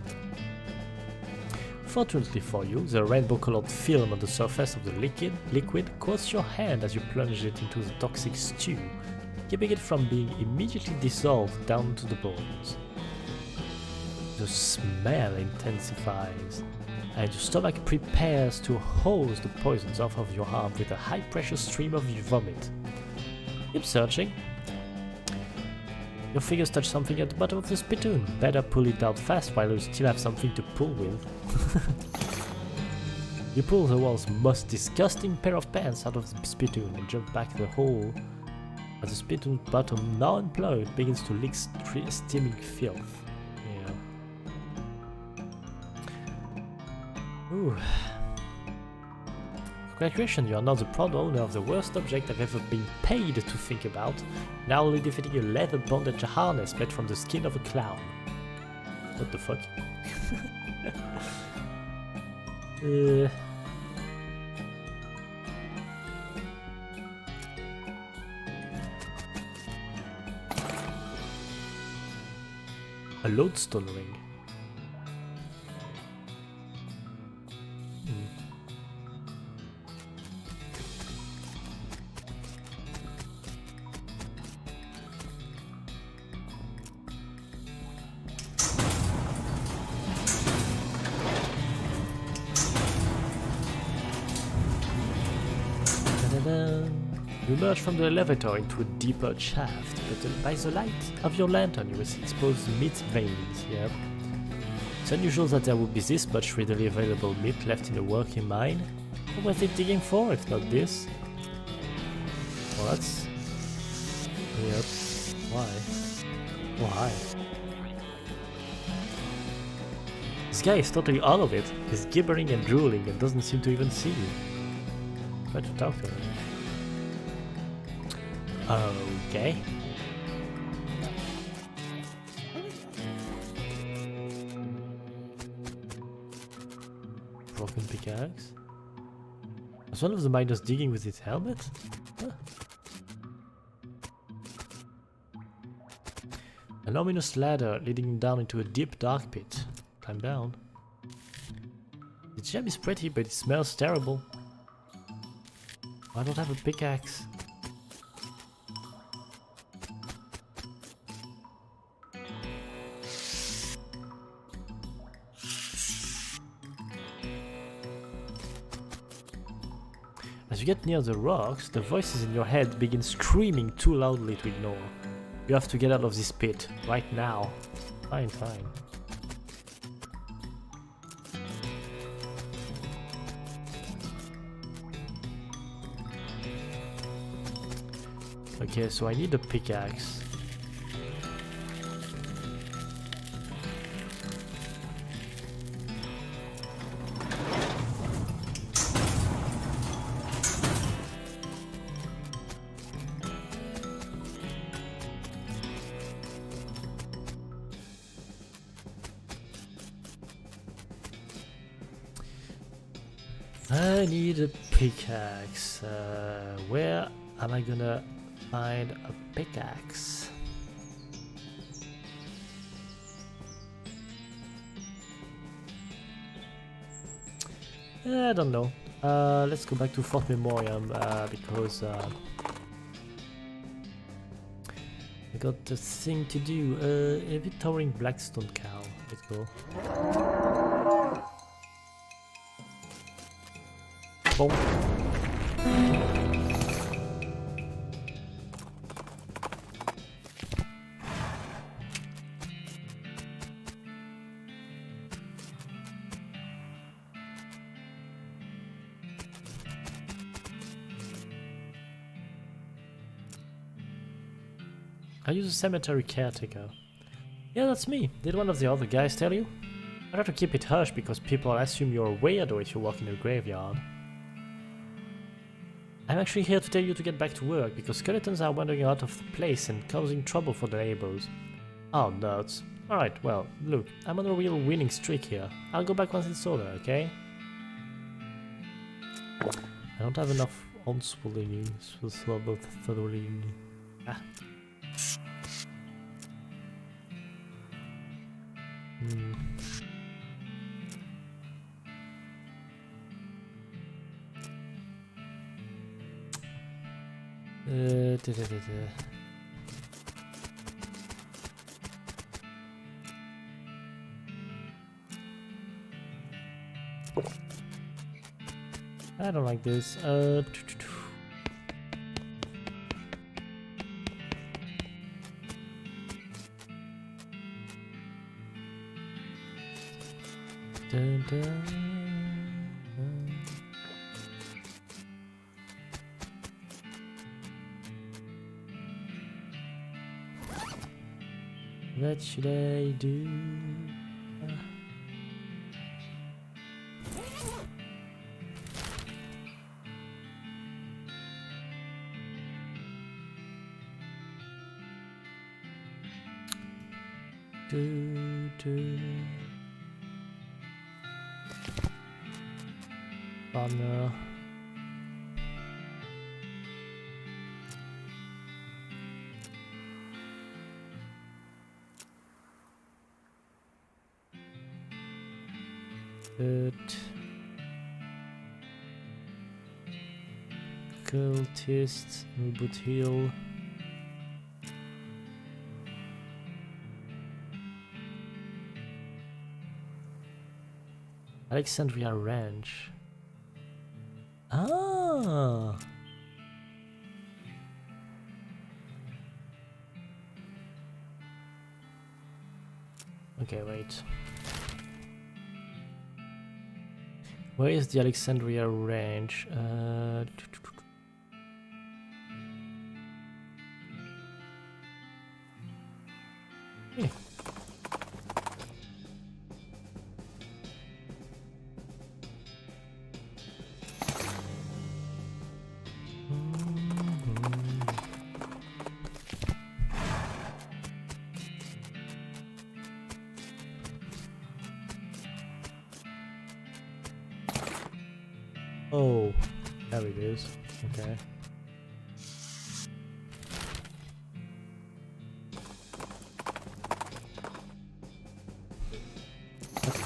Fortunately for you, the rainbow-colored film on the surface of the liquid coats your hand as you plunge it into the toxic stew, keeping it from being immediately dissolved down to the bones. The smell intensifies, and your stomach prepares to hose the poisons off of your arm with a high-pressure stream of vomit. Keep searching. Your fingers touch something at the bottom of the spittoon. Better pull it out fast while you still have something to pull with. You pull the world's most disgusting pair of pants out of the spittoon and jump back the hole. As the spittoon bottom, now unplugged, begins to leak steaming filth. Yeah. Ooh. Congratulations, you are now the proud owner of the worst object I've ever been paid to think about, now only defeating a leather bondage harness made from the skin of a clown. What the fuck? A lodestone ring. You emerge from the elevator into a deeper shaft, but by the light of your lantern you will see exposed meat veins. Yep. It's unusual that there would be this much readily available meat left in a working mine. What was it digging for if not this? What? Yep. Why? Why? This guy is totally out of it. He's gibbering and drooling and doesn't seem to even see you. Try to talk to him. Okay. Broken pickaxe. Was one of the miners digging with his helmet? Huh. An ominous ladder leading down into a deep dark pit. Climb down. The gem is pretty, but it smells terrible. I don't have a pickaxe. As you get near the rocks, the voices in your head begin screaming too loudly to ignore. You have to get out of this pit, right now. Fine, fine. Okay, so I need a pickaxe. I need a pickaxe. Where am I gonna find a pickaxe? I don't know. Let's go back to Fort Memoriam because I got a thing to do. A towering blackstone cow. Let's go. Boom. I use a cemetery caretaker. Yeah, that's me. Did one of the other guys tell you? I try to keep it hush because people assume you're a weirdo if you walk in a graveyard. I'm actually here to tell you to get back to work because skeletons are wandering out of the place and causing trouble for the neighbors. Oh, nuts. Alright, well, look, I'm on a real winning streak here. I'll go back once it's over, okay? I don't have enough unswelling. Ah. I don't like this. Dun, dun. What should I do? Oh no. Good. Cultists, Boot Hill. Alexandria Ranch. Ah. Okay, wait. Where is the Alexandria Ranch? Yeah. Oh, there it is. Okay.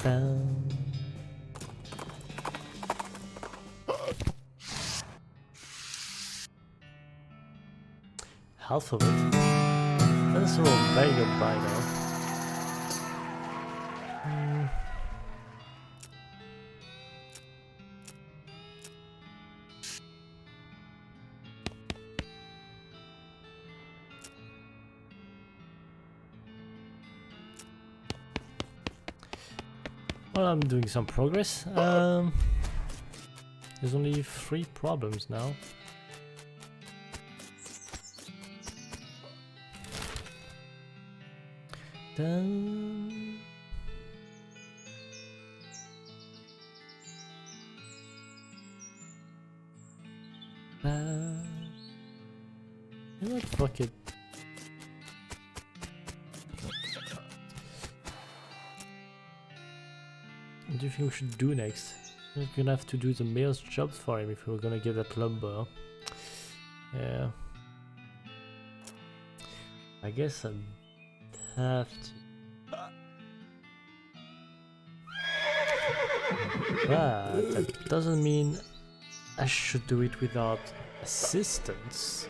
Down. half of it. That's all very goodbye now. Well, I'm doing some progress. There's only 3 problems now. Dun. You know what? Fuck it. What do you think we should do next? We're gonna have to do the mayor's jobs for him if we're gonna get that lumber. Yeah. I guess I'll have to. But that doesn't mean I should do it without assistance.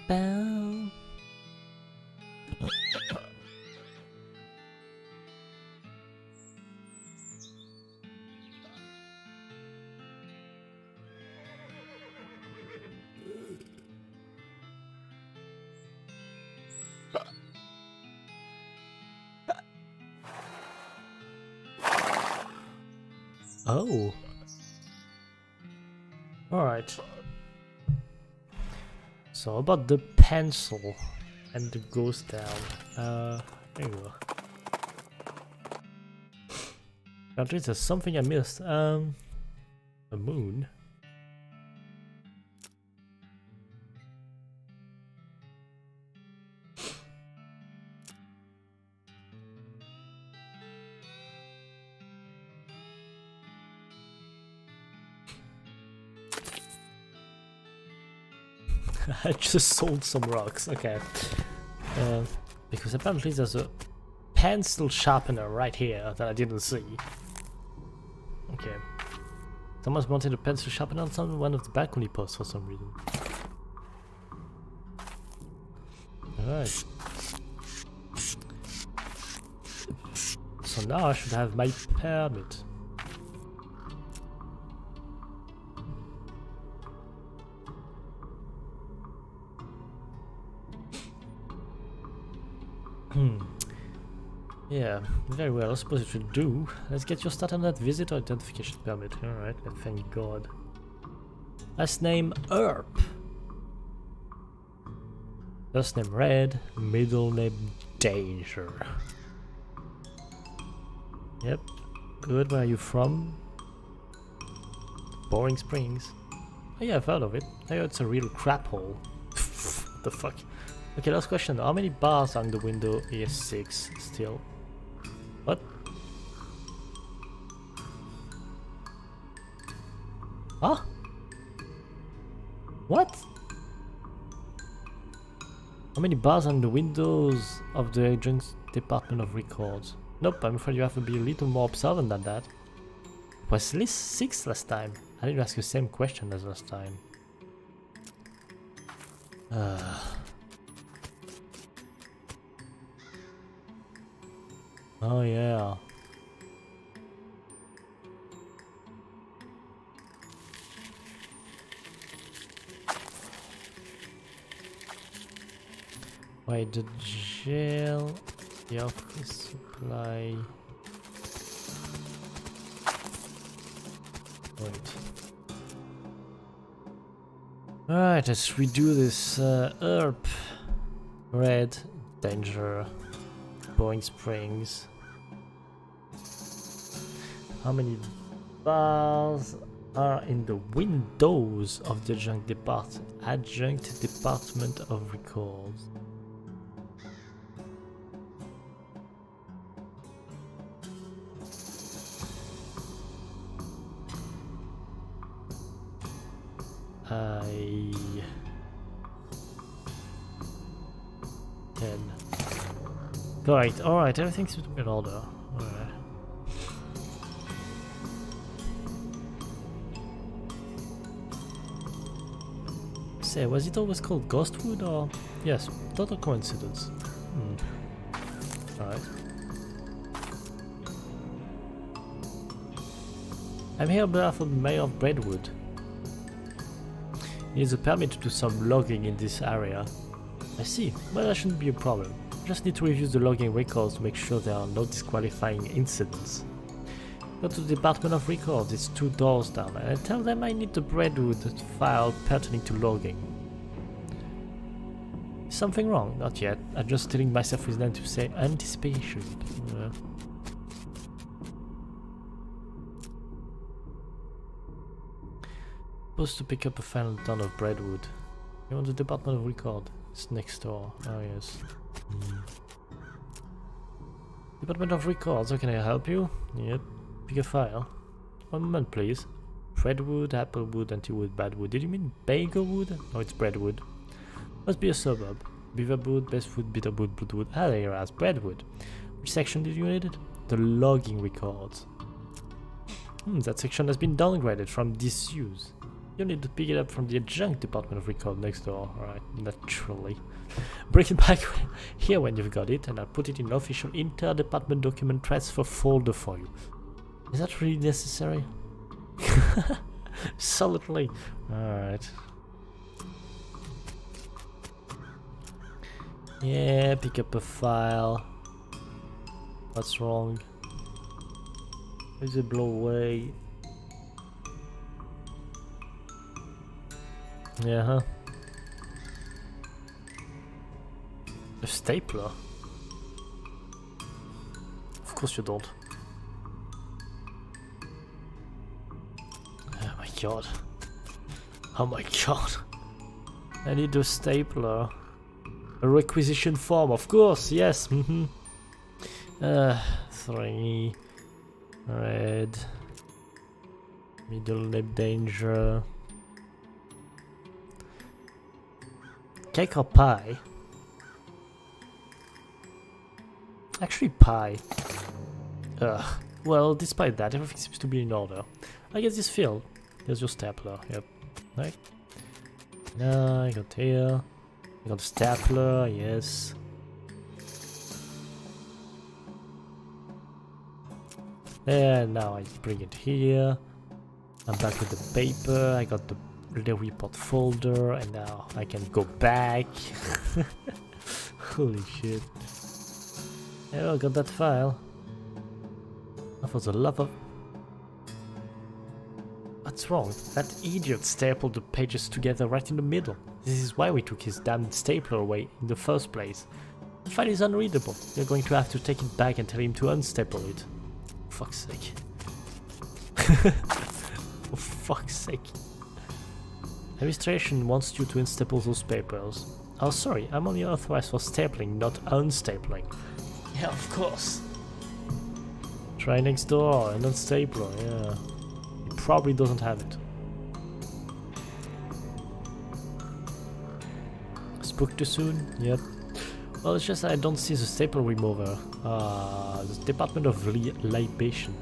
Bow. Oh. All right. So about the pencil and the ghost down. There you go. At least there's something I missed. A moon. I just sold some rocks, okay. Because apparently there's a pencil sharpener right here that I didn't see. Okay. Someone's wanted a pencil sharpener on one of the balcony posts for some reason. Alright. So now I should have my permit. Yeah, very well. I suppose it should do. Let's get your start on that visitor identification permit. Alright, thank God. Last name Earp. First name Red, middle name Danger. Yep. Good, where are you from? Boring Springs. Oh yeah, I've heard of it. I heard it's a real crap hole. What the fuck? Okay, last question. How many bars on the window is 6 still? What? Huh? What? How many bars on the windows of the agent's Department of Records? Nope, I'm afraid you have to be a little more observant than that. It was at least 6 last time. I didn't ask the same question as last time. Oh yeah. Wait, the jail, the office supply. Wait. Alright, let's redo this. Herb. Red. Danger. Boring Springs. How many bars are in the windows of the adjunct department of records? I 10. Alright, everything seems to be in order. Alright. Say, was it always called Ghostwood or? Yes, total coincidence. Alright. I'm here on behalf of the Mayor of Brentwood. He needs a permit to do some logging in this area. I see, well that shouldn't be a problem. I just need to review the logging records to make sure there are no disqualifying incidents. Go to the Department of Records, it's 2 doors down, and I tell them I need the Brentwood file pertaining to logging. Is something wrong? Not yet. I'm just telling myself with anticipation. Supposed to pick up a final ton of Brentwood. You want the Department of Record? It's next door. Oh yes. Department of Records, how can I help you? Yep. Pick a file. 1 moment please. Brentwood, Applewood, Antiwood, Badwood. Did you mean Bakerwood? No, it's Brentwood. Must be a suburb. Beaverwood, Bestwood, Bitterwood, Bloodwood. Ah, there you are, Brentwood. Which section did you need it? The logging records. That section has been downgraded from disuse. You need to pick it up from the adjunct department of record next door. Alright, naturally. Bring it back here when you've got it, and I'll put it in an official inter-department document transfer folder for you. Is that really necessary? Solidly. Alright. Yeah, pick up a file. What's wrong? Is it blow away? Yeah, huh? A stapler? Of course you don't. Oh my god. Oh my god. I need a stapler. A requisition form, of course, yes. 3. Red. Middle name danger. Cake or pie? Actually pie. Well, despite that, everything seems to be in order. I guess this filled. There's your stapler, yep. Right. Now I got here. I got a stapler, yes. And now I bring it here. I'm back with the paper. I got the report folder, and now I can go back. Holy shit. Yeah, I got that file. That was a love of... What's wrong? That idiot stapled the pages together right in the middle. This is why we took his damn stapler away in the first place. The file is unreadable. You're going to have to take it back and tell him to unstaple it. For fuck's sake. For fuck's sake. Administration wants you to unstaple those papers. Oh, sorry, I'm only authorized for stapling, not unstapling. Yeah, of course. Try next door, and unstapler, yeah. He probably doesn't have it. Spoke too soon? Yep. Well, it's just I don't see the staple remover. The Department of Libation.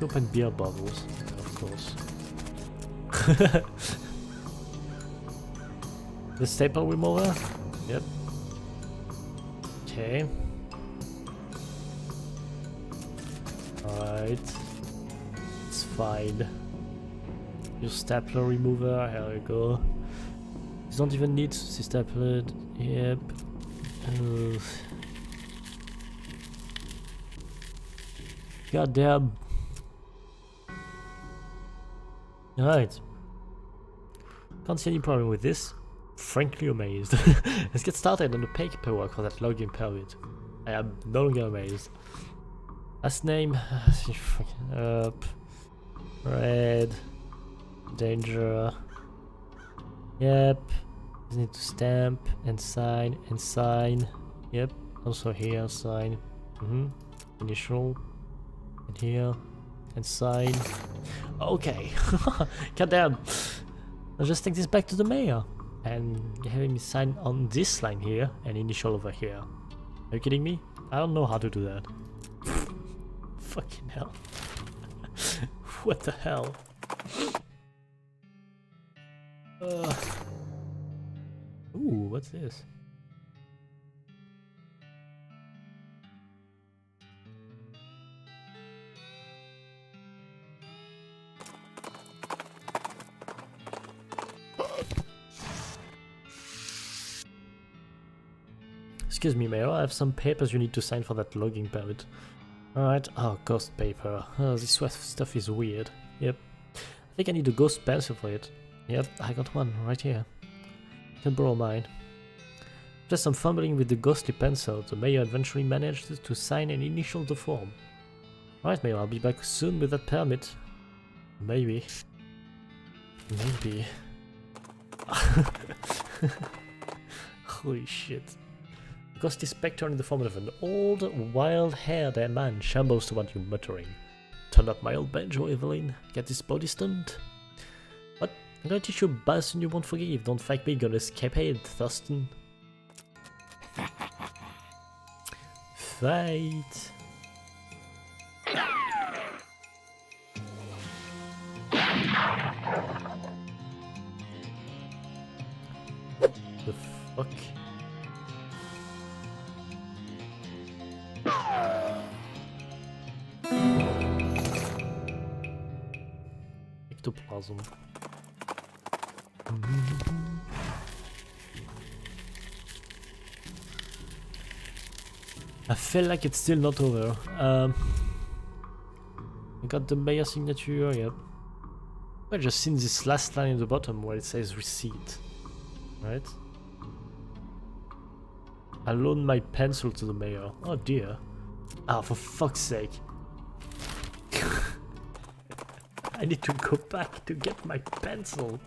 Open beer bottles, of course. The staple remover? Yep. Okay. Alright. It's fine. Your stapler remover, here we go. You don't even need to see stapled. Yep. Goddamn. Alright. Can't see any problem with this. Frankly amazed. Let's get started on the paperwork for that logging permit. I am no longer amazed. Last name. Up. Red. Danger. Yep. Just need to stamp and sign and sign. Yep. Also here, sign. Initial. And here. And sign. Okay. Goddamn. I'll just take this back to the mayor. And having me sign on this line here and initial over here. Are you kidding me? I don't know how to do that. Fucking hell. What the hell? Ooh, what's this? Excuse me, Mayor, I have some papers you need to sign for that logging permit. Alright, oh, ghost paper. Oh, this stuff is weird. Yep. I think I need a ghost pencil for it. Yep, I got one right here. You can borrow mine. After some fumbling with the ghostly pencil, the Mayor eventually managed to sign and initial the form. Alright, Mayor, I'll be back soon with that permit. Maybe. Maybe. Holy shit. Ghostly spectre in the form of an old, wild-haired man shambles toward you, muttering, "Turn up my old banjo, Evelyn. Get this body stunned." What? I'm gonna teach you a bastard you won't forgive. Don't fight me, gonna escapade, Thurston. Fight. The fuck? Ectoplasm. I feel like it's still not over. I got the mayor signature, yep. I just seen this last line in the bottom where it says receipt. Right? I loaned my pencil to the mayor. Oh dear. Ah, for fuck's sake. I need to go back to get my pencil.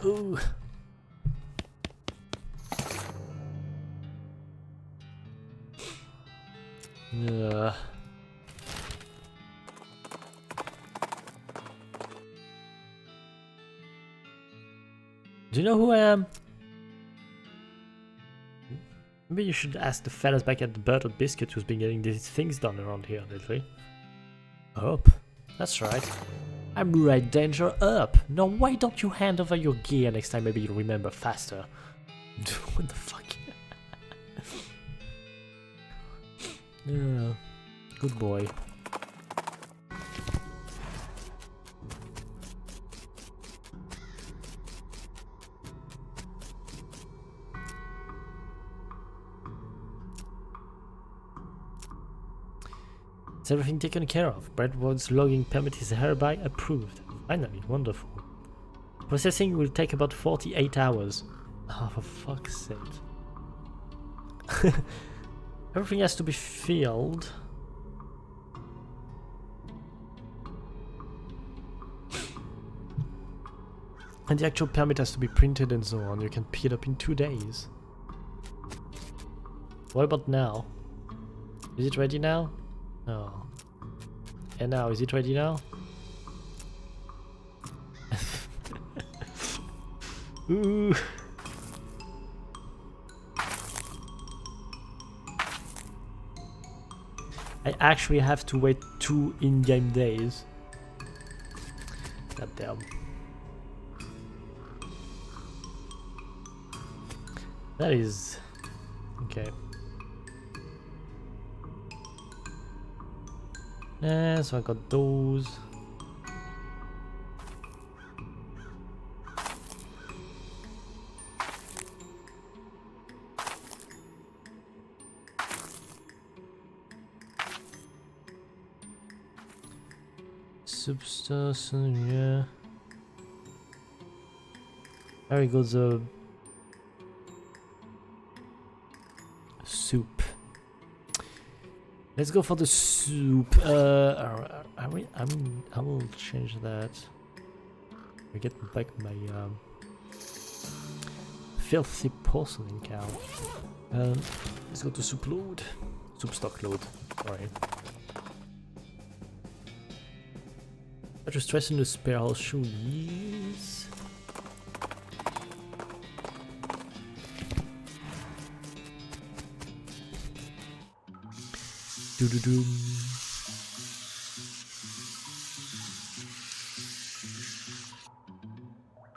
Ooh. Yeah. Do you know who I am? Maybe you should ask the fellas back at the Buttered Biscuit who's been getting these things done around here lately. Up. That's right. I'm Red Danger Up. Now why don't you hand over your gear next time? Maybe you'll remember faster. What the fuck? Yeah. Good boy. Is everything taken care of? Bradward's logging permit is hereby approved. Finally, wonderful. Processing will take about 48 hours. Oh, for fuck's sake. Everything has to be filled. And the actual permit has to be printed and so on. You can pick it up in 2 days. What about now? Is it ready now? No. And now, is it ready now? Ooh. I actually have to wait 2 in-game days. God damn. That is... okay. Yeah, so I got those. substance, yeah. There we go, the soup. Let's go for the soup. I will change that. I get back my filthy porcelain cow. Let's go to soup load. Soup stock load. Sorry. I just stress in the spare horseshoe. Yes. Do do do.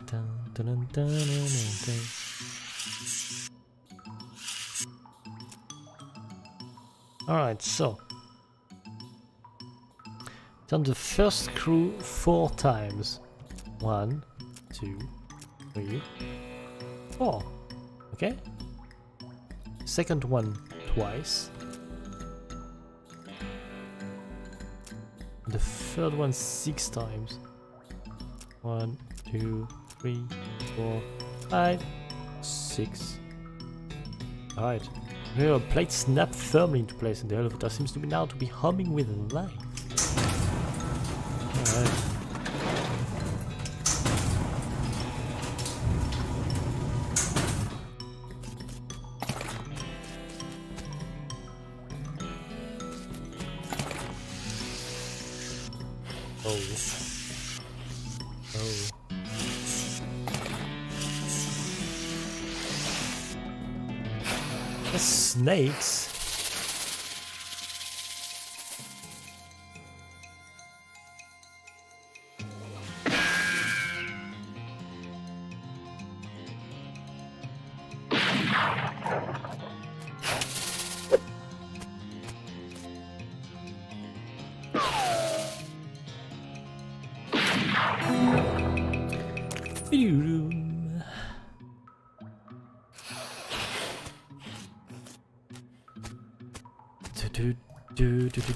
Dun, dun, dun, dun, dun, dun. Alright, so done the first screw 4 times. 1, 2, 3, 4. Okay. Second one twice. The third one 6 times. 1, 2, 3, 4, 5, 6. Alright. Here, a plate snapped firmly into place and the elevator seems to be now to be humming with life. Alright. Oh. The snakes.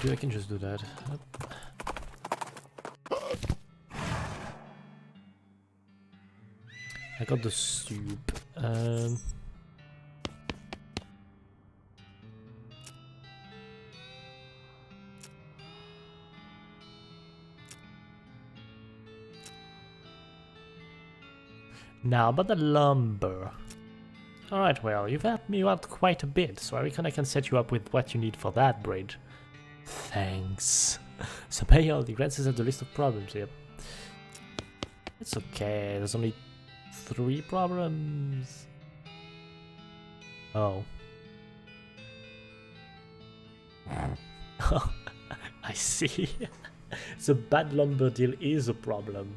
I can just do that. I got the soup. Now about the lumber. Alright, well, you've helped me out quite a bit, so I reckon I can set you up with what you need for that bridge. Thanks. So pay all the glances at the list of problems, yep. It's okay, there's only 3 problems. Oh. I see. The bad lumber deal is a problem.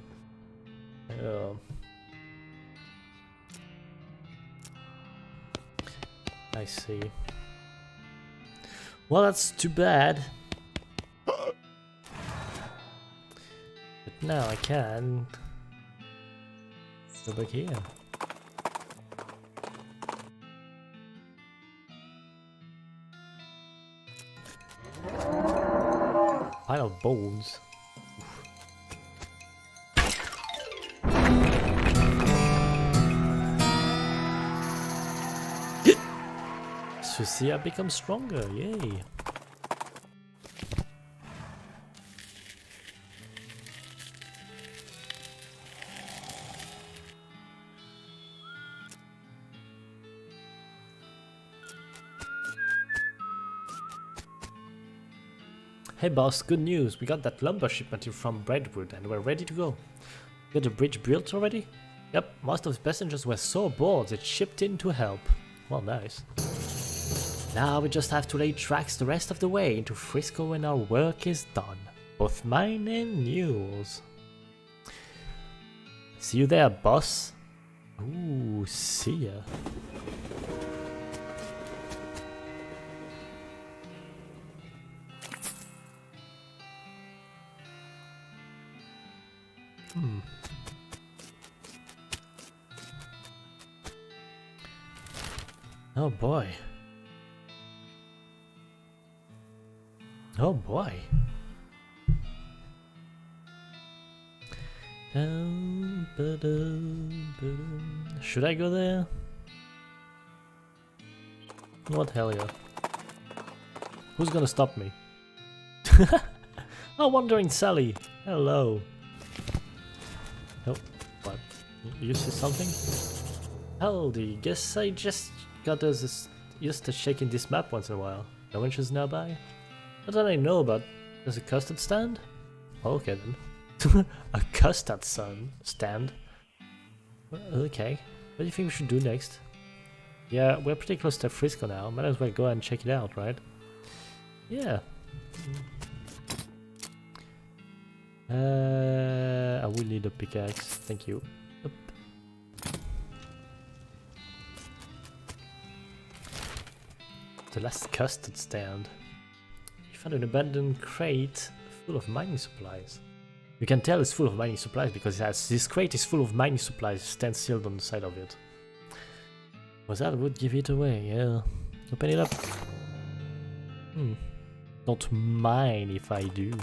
I see. Well, that's too bad. But now I can go back here. Pile of bones. So see, I become stronger, yay! Hey boss, good news, we got that lumber shipment from Brentwood and we're ready to go. Got the bridge built already? Yep, most of the passengers were so bored they chipped in to help. Well, nice. Now we just have to lay tracks the rest of the way into Frisco when our work is done. Both mine and yours. See you there, boss. Ooh, see ya. Oh boy. Oh boy. Should I go there? What hell yeah. Who's gonna stop me? Oh, Wandering Sally! Hello! Oh, what? You see something? Howdy, guess I just got used to shaking this map once in a while. No one is nearby? What did I know about? There's a custard stand? Okay then. A custard stand? Okay. What do you think we should do next? Yeah, we're pretty close to Frisco now. Might as well go and check it out, right? Yeah. I will need a pickaxe. Thank you. Up. The last custard stand. You found an abandoned crate full of mining supplies. You can tell it's full of mining supplies because it has this crate is full of mining supplies stand sealed on the side of it. Was that would give it away, yeah. Open it up. Don't mind if I do.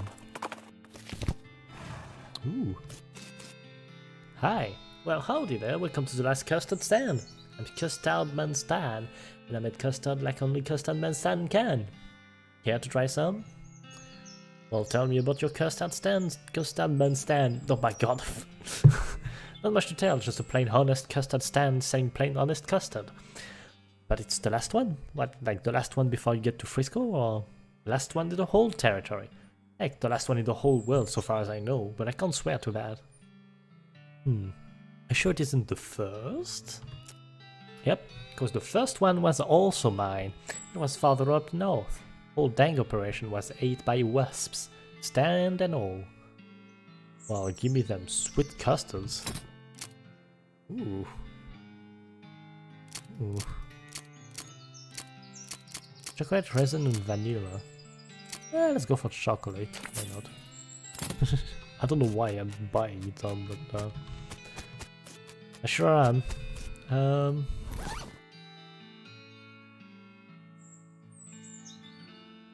Ooh. Hi. Well, howdy there. Welcome to the last custard stand. I'm Custard Man Stan, and I made custard like only Custard Man Stan can. Care to try some? Well, tell me about your custard stand, Custard Man Stan. Oh my god. Not much to tell, just a plain honest custard stand selling plain honest custard. But it's the last one? What, like the last one before you get to Frisco, or the last one in the whole territory? Heck, the last one in the whole world so far as I know, but I can't swear to that. I'm sure it isn't the first? Yep, because the first one was also mine. It was farther up north. Whole dang operation was ate by wasps, stand and all. Well, give me them sweet custards. Ooh. Ooh. Chocolate, resin, and vanilla. Let's go for chocolate. Why not? I don't know why I'm buying it, but I sure am.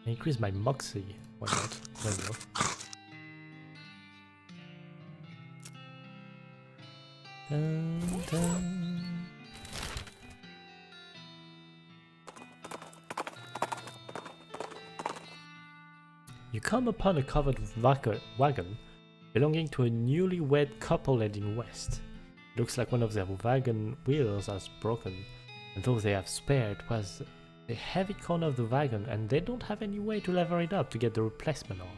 Increase my moxie. Why not? There we go. Dun, dun. You come upon a covered wagon belonging to a newlywed couple heading west. It looks like one of their wagon wheels has broken, and though they have spared, it was the heavy corner of the wagon, and they don't have any way to lever it up to get the replacement on.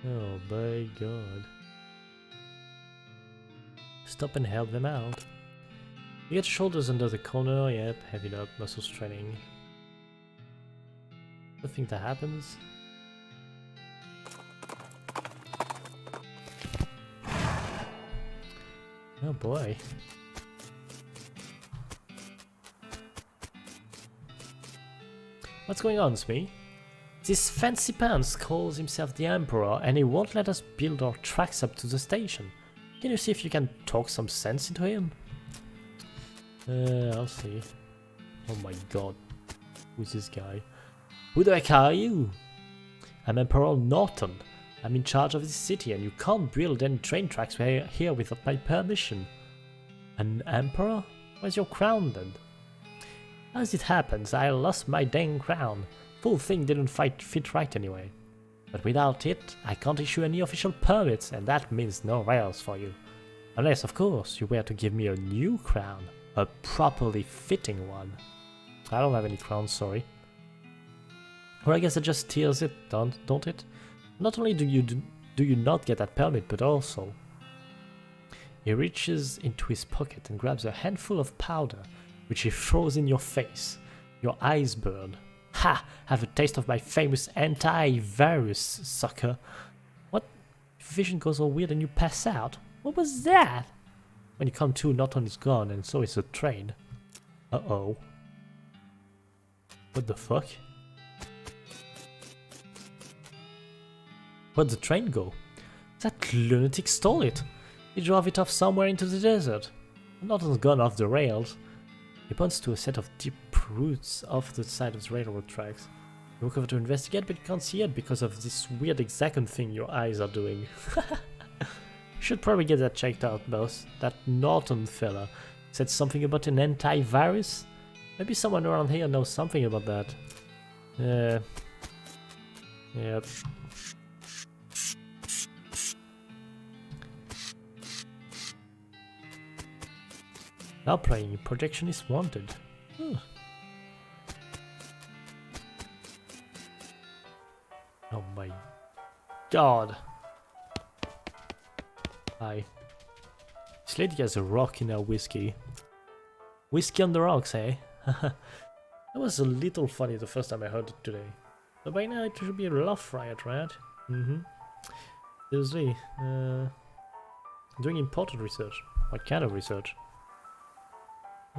Oh my god. Stop and help them out. You get shoulders under the corner, yep, heavy it up, muscle straining. Nothing that happens. Oh boy. What's going on, Smee? This fancy pants calls himself the Emperor and he won't let us build our tracks up to the station. Can you see if you can talk some sense into him? I'll see. Oh my god. Who's this guy? Who the heck are you? I'm Emperor Norton. I'm in charge of this city and you can't build any train tracks here without my permission. An emperor? Where's your crown then? As it happens, I lost my dang crown. Full thing didn't fit right anyway. But without it, I can't issue any official permits and that means no rails for you. Unless, of course, you were to give me a new crown. A properly fitting one. I don't have any crowns, sorry. Or I guess it just steals it, don't it? Not only do you not get that permit, but also... He reaches into his pocket and grabs a handful of powder, which he throws in your face. Your eyes burn. Ha! Have a taste of my famous anti-virus, sucker. What? Your vision goes all weird and you pass out? What was that? When you come to, Norton is gone and so is the train. Uh-oh. What the fuck? Where'd the train go? That lunatic stole it. He drove it off somewhere into the desert. Norton's gone off the rails. He points to a set of deep roots off the side of the railroad tracks. You walk over to investigate, but you can't see it because of this weird hexagon thing your eyes are doing. Should probably get that checked out, boss. That Norton fella said something about an antivirus. Maybe someone around here knows something about that. Yep. Now playing Protection is Wanted. Oh my god. Hi. This lady has a rock in her whiskey. Whiskey on the rocks, eh? That was a little funny the first time I heard it today. But by now it should be a laugh riot, right? Seriously. Doing important research. What kind of research?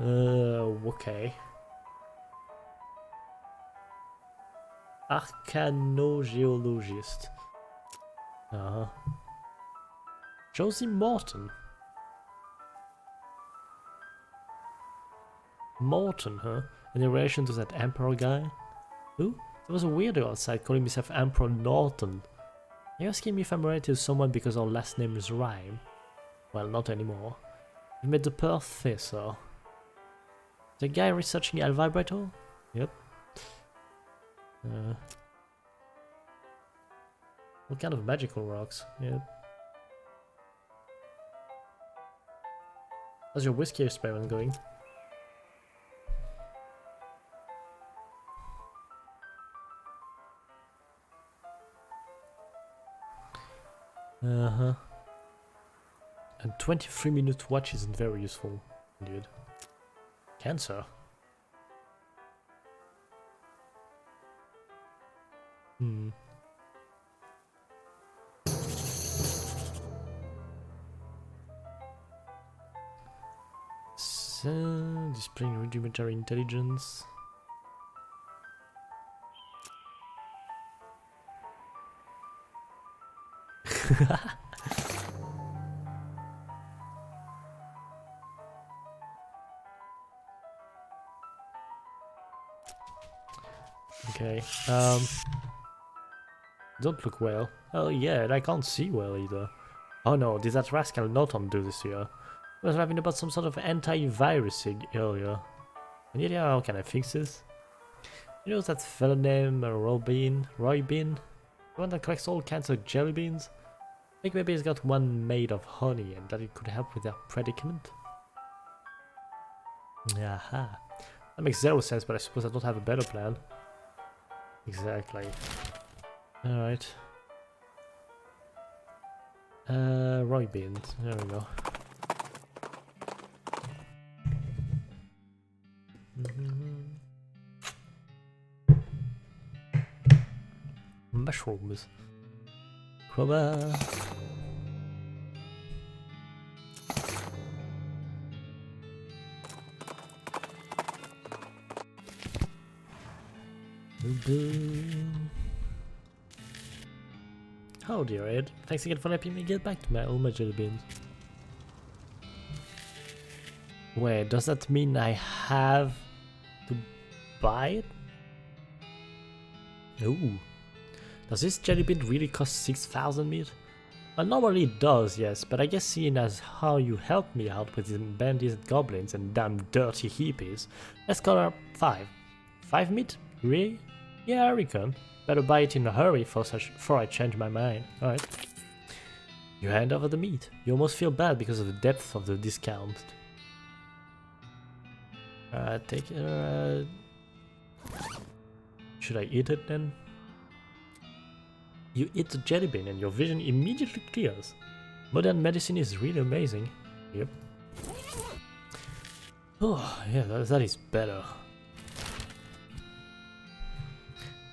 Okay. Arcanogeologist. Josie Morton. Morton, huh? In relation to that Emperor guy? Who? There was a weirdo outside calling himself Emperor Norton. Are you asking me if I'm related to someone because our last names rhyme? Well, not anymore. You met the professor. The guy researching El Vibrator? Yep. What kind of magical rocks? Yep. How's your whiskey experiment going? And 23-minute watch isn't very useful, dude. Cancer? So, displaying rudimentary intelligence. Okay, don't look well. Oh yeah, and I can't see well either. Oh no, did that rascal Norton do this here? I was rapping about some sort of antivirus earlier. Any idea how can I fix this? You know that fella named Roy Bean? The one that collects all kinds of jelly beans? I think maybe he's got one made of honey and that it could help with their predicament? Aha. That makes zero sense, but I suppose I don't have a better plan. Exactly. Alright. Roy Beans. There we go. Mushrooms. Crowbar. Oh dear Ed, thanks again for letting me get back to my own jelly beans. Wait, does that mean I have to buy it? Ooh. Does this jelly bean really cost 6,000 meat? Well, normally it does, yes, but I guess seeing as how you helped me out with the bandits and goblins and damn dirty hippies, let's call her 5. 5 meat? Really? Yeah, I reckon. Better buy it in a hurry before I change my mind. Alright. You hand over the meat. You almost feel bad because of the depth of the discount. Take it. Should I eat it then? You eat the jelly bean and your vision immediately clears. Modern medicine is really amazing. Yep. Oh, yeah, that is better.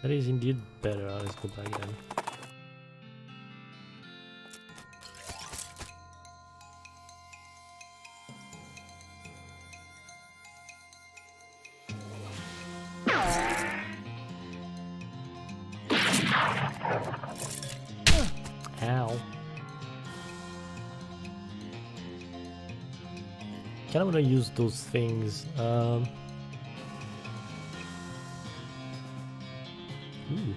That is indeed better. Let's go back then. Ow. Kinda wanna use those things. Ooh.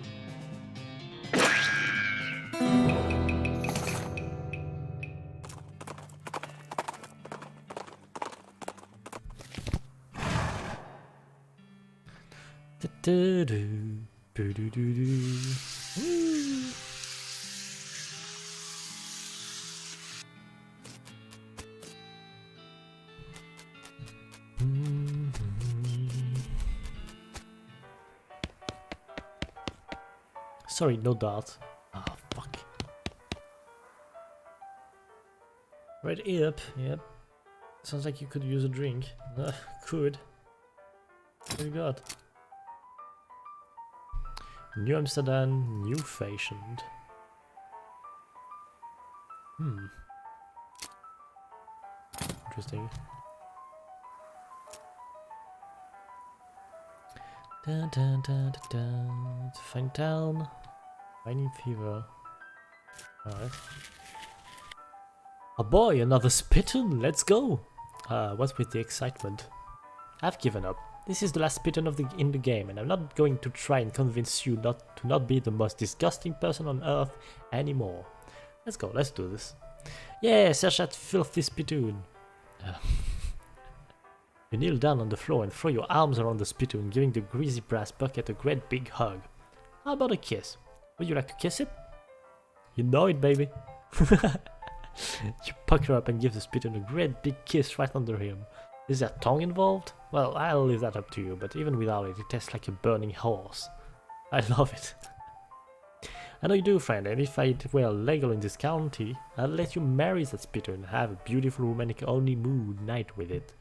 Sorry, no dart. Ah, fuck. Red Earp, yep. Sounds like you could use a drink. Could. What do you got? New Amsterdam, new fashioned. Interesting. Dun, dun, dun, dun, dun. Fine town. Mining fever. Alright. Oh boy, another spittoon! Let's go! What's with the excitement? I've given up. This is the last spittoon in the game, and I'm not going to try and convince you to not be the most disgusting person on earth anymore. Let's go, let's do this. Yeah, search that filthy spittoon. You kneel down on the floor and throw your arms around the spittoon, giving the greasy brass bucket a great big hug. How about a kiss? Would you like to kiss it? You know it, baby. You pucker up and give the spittoon a great big kiss right under him. Is there tongue involved? Well, I'll leave that up to you, but even without it, it tastes like a burning horse. I love it. I know you do, friend, and if I were legal in this county, I'd let you marry that spittoon and have a beautiful romantic honeymoon night with it.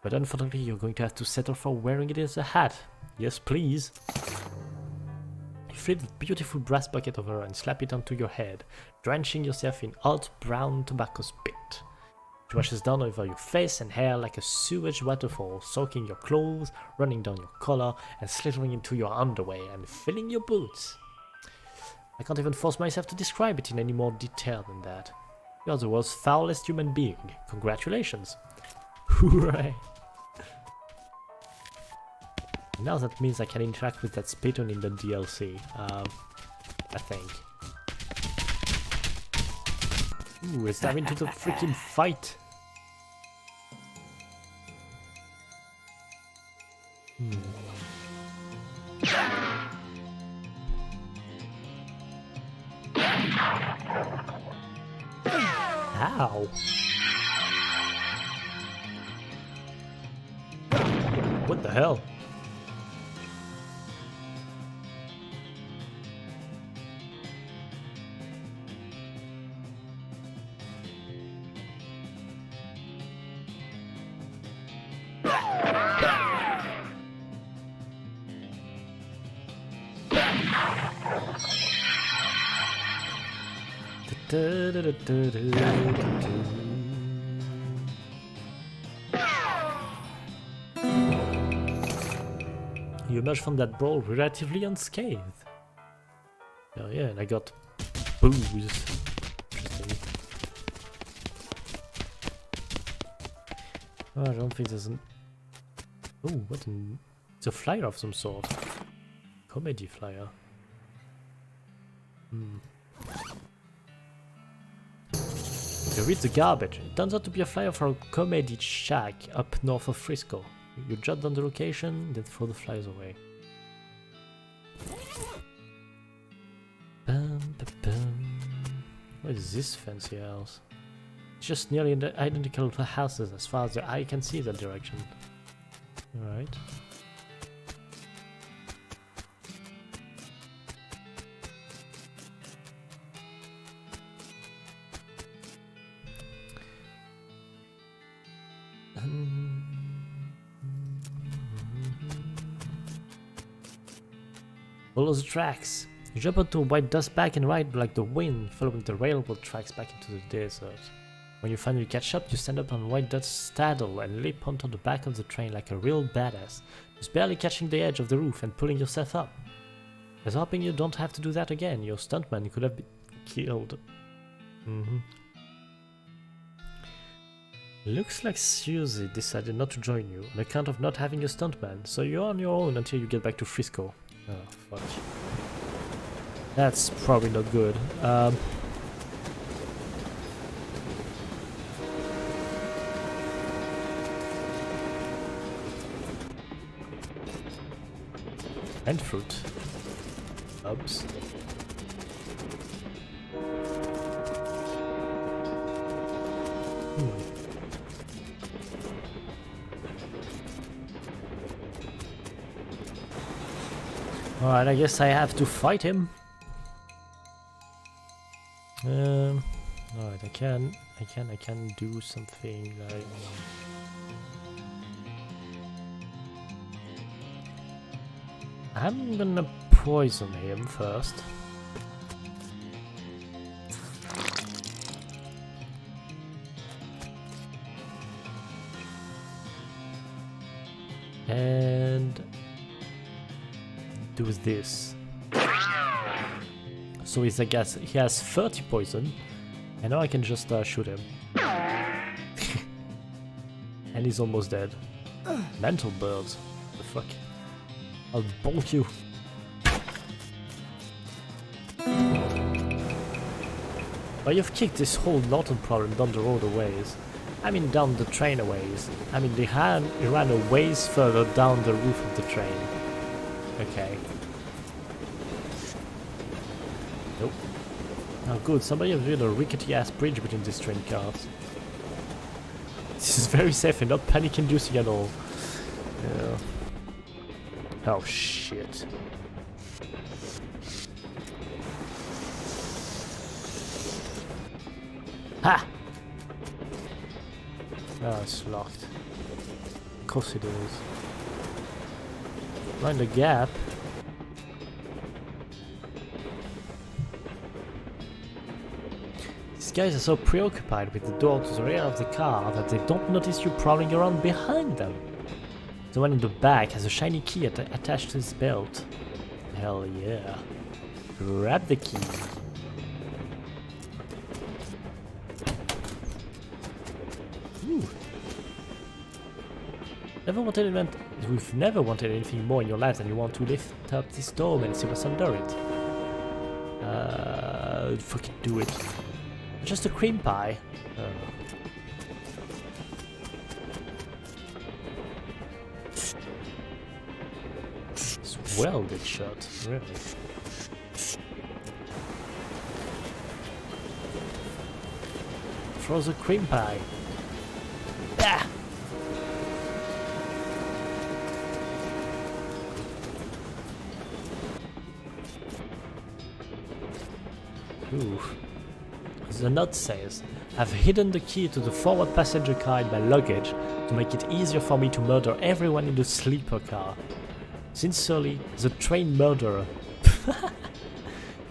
But unfortunately, you're going to have to settle for wearing it as a hat. Yes, please. You flip the beautiful brass bucket over and slap it onto your head, drenching yourself in hot brown tobacco spit. It washes down over your face and hair like a sewage waterfall, soaking your clothes, running down your collar, and slithering into your underwear and filling your boots. I can't even force myself to describe it in any more detail than that. You're the world's foulest human being. Congratulations. Hooray! Now that means I can interact with that spittoon in the DLC, I think. Ooh, let's dive into the freaking fight! Ow! What the hell? You emerged from that brawl relatively unscathed. Oh yeah, and I got booze. Interesting. Oh, I don't think there's an... Oh, what an... It's a flyer of some sort. Comedy flyer. You read the garbage. It turns out to be a flyer for a comedy shack up north of Frisco. You jot down the location, then throw the flyers away. What is this fancy house? It's just nearly identical to houses as far as the eye can see that direction. Alright. Follow the tracks. You jump onto a white dust bag and ride like the wind, following the railroad tracks back into the desert. When you finally catch up, you stand up on white dust saddle and leap onto the back of the train like a real badass, just barely catching the edge of the roof and pulling yourself up. I was hoping you don't have to do that again. Your stuntman could have been killed. Looks like Susie decided not to join you on account of not having a stuntman, so you're on your own until you get back to Frisco. Oh, fudge. That's probably not good. And fruit. Oops. Alright, I guess I have to fight him. Alright, I can do something like... I'm gonna poison him first. And do this. So he's, I guess, he has 30 poison, and now I can just shoot him. And he's almost dead. Mental birds. The fuck? I'll bonk you. But you've kicked this whole Norton problem down the road a ways. I mean down the train a ways. I mean they ran a ways further down the roof of the train. Okay. Nope. Oh good, somebody has built a rickety ass bridge between these train cars. This is very safe and not panic inducing at all. Yeah. Oh shit. Ha! Oh, it's locked. Of course it is. Find the gap. These guys are so preoccupied with the door to the rear of the car that they don't notice you prowling around behind them. The one in the back has a shiny key attached to his belt. Hell yeah. Grab the key. Ooh. You've never wanted anything more in your life than you want to lift up this dome and see what's under it. Fucking do it. Just a cream pie. Welded shut, really. Throws a cream pie. Ah! Ooh. The note says, I've hidden the key to the forward passenger car in my luggage to make it easier for me to murder everyone in the sleeper car. Sincerely, the train murderer.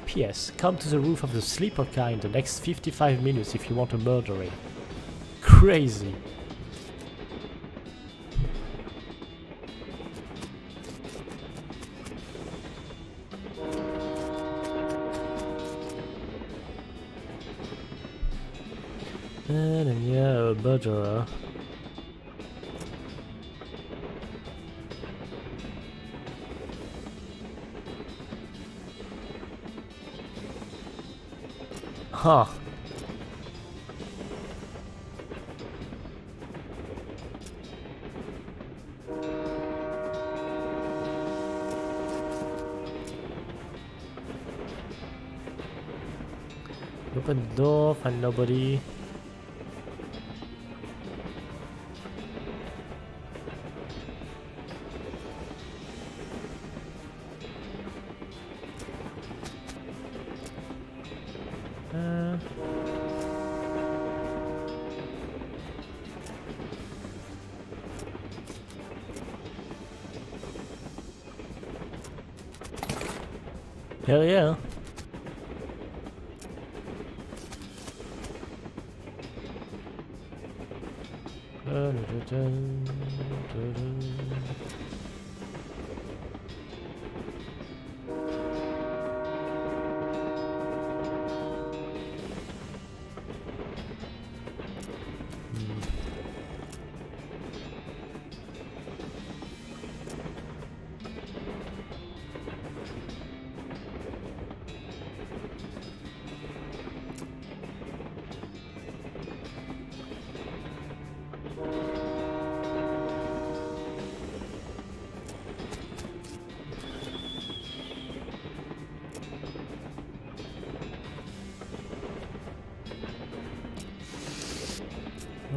P.S. Come to the roof of the sleeper car in the next 55 minutes if you want a murdering. Crazy. And yeah, a murderer. Huh. Open the door, find nobody. Hell yeah.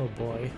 Oh boy.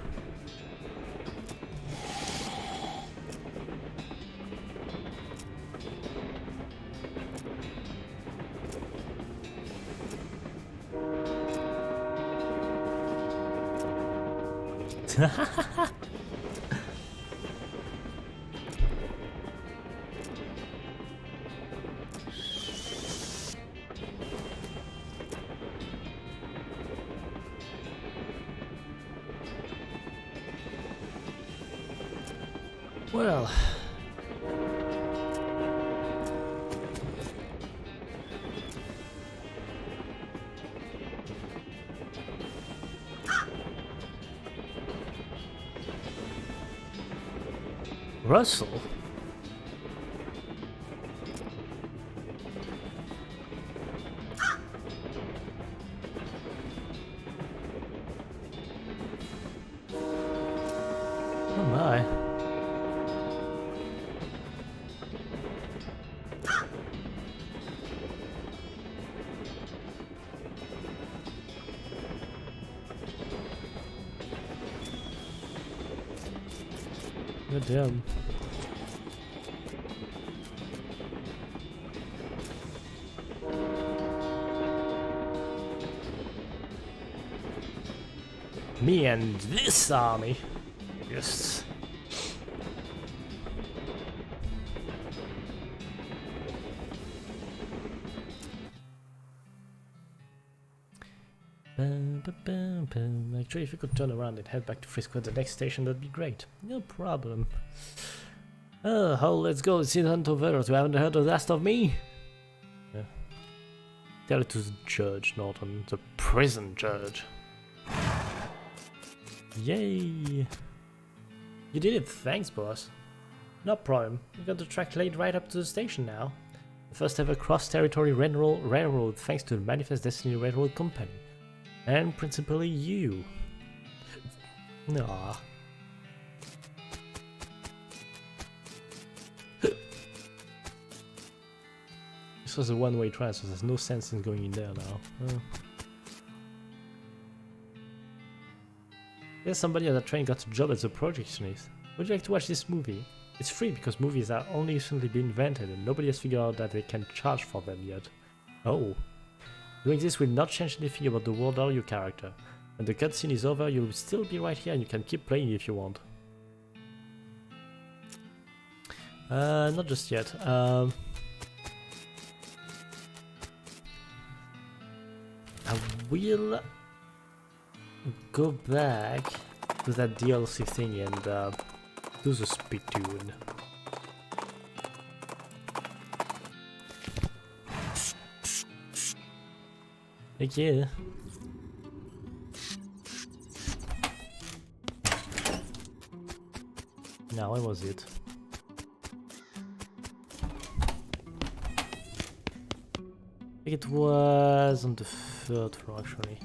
Well, Russell? Oh my. God damn. Me and this army. Yes. Actually, if you could turn around and head back to Frisco at the next station, that'd be great. No problem. Oh, let's go see the hunt of errors. You haven't heard the last of me? Yeah. Tell it to the judge, Norton. The prison judge. Yay! You did it, thanks boss. No problem, we got the track laid right up to the station now. The first ever cross-territory railroad thanks to the Manifest Destiny Railroad Company. And principally you. Aww. This was a one-way transfer, there's no sense in going in there now. Oh. There's somebody on the train got a job as a projectionist. Would you like to watch this movie? It's free because movies are only recently been invented and nobody has figured out that they can charge for them yet. Oh. Doing this will not change anything about the world or your character. When the cutscene is over, you'll still be right here and you can keep playing if you want. Not just yet. I will go back to that DLC thing and do the spittoon. Thank you. Now, where was it? I think it was on the third floor actually.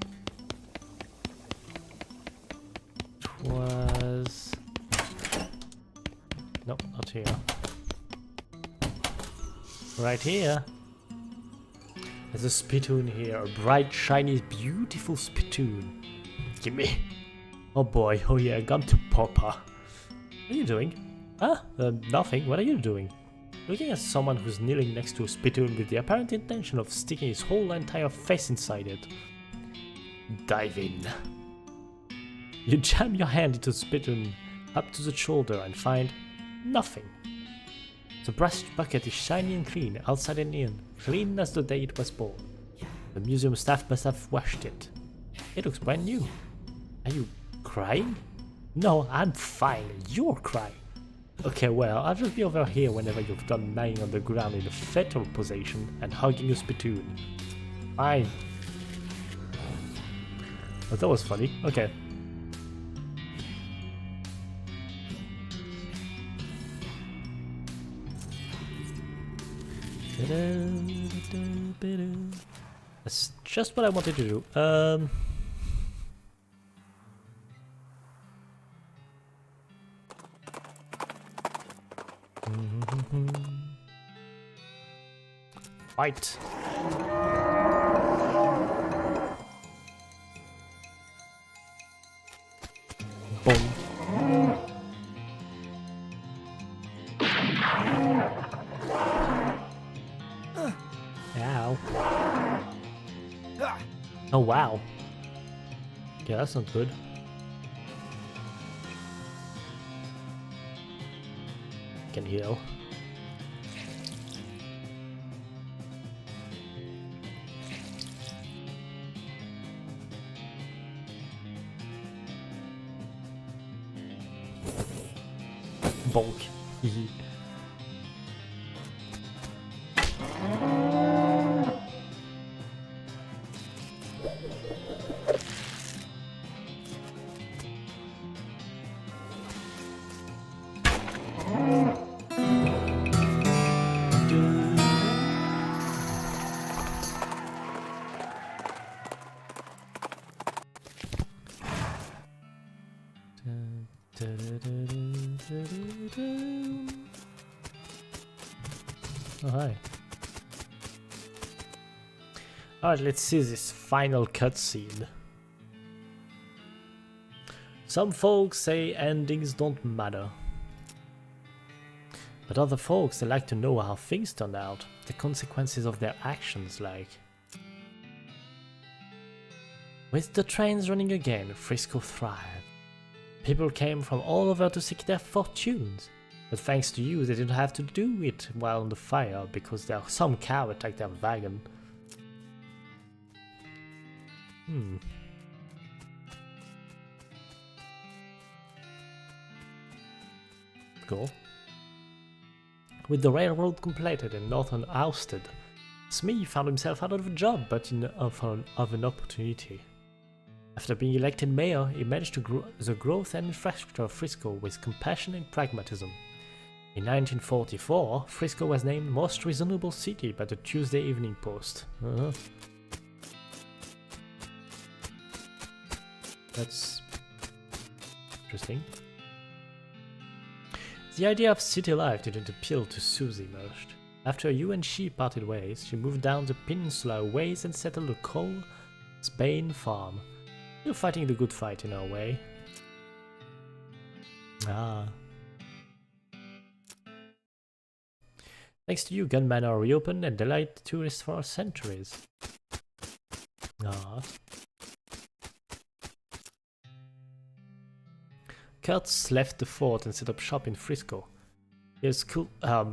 It was... No, not here. Right here. There's a spittoon here, a bright, shiny, beautiful spittoon. Gimme. Oh boy, oh yeah, gum to Papa. What are you doing? Huh? Nothing, what are you doing? Looking at someone who's kneeling next to a spittoon with the apparent intention of sticking his whole entire face inside it. Dive in. You jam your hand into the spittoon up to the shoulder and find nothing. The brass bucket is shiny and clean, outside and in, clean as the day it was bought. The museum staff must have washed it. It looks brand new. Are you crying? No, I'm fine. You're crying. Okay, well, I'll just be over here whenever you've done lying on the ground in a fetal position and hugging a spittoon. Fine. Oh, that was funny. Okay. That's just what I wanted to do. Fight. Ow. Oh wow. Yeah, that's not good. Can heal. Bonk. Oh, hi. Alright, let's see this final cutscene. Some folks say endings don't matter. But other folks, they like to know how things turned out, the consequences of their actions like. With the trains running again, Frisco thrived. People came from all over to seek their fortunes. But thanks to you, they didn't have to do it while on the fire because some cow attacked their wagon. Cool. With the railroad completed and Northern ousted, Smee found himself out of a job but of an opportunity. After being elected mayor, he managed to grow the growth and infrastructure of Frisco with compassion and pragmatism. In 1944, Frisco was named Most Reasonable City by the Tuesday Evening Post. That's interesting. The idea of city life didn't appeal to Susie much. After you and she parted ways, she moved down the peninsula ways and settled a coal Spain farm. Still fighting the good fight in our way. Ah. Thanks to you, Gun Manor reopened and delighted tourists for centuries. Ah. Kurtz left the fort and set up shop in Frisco. His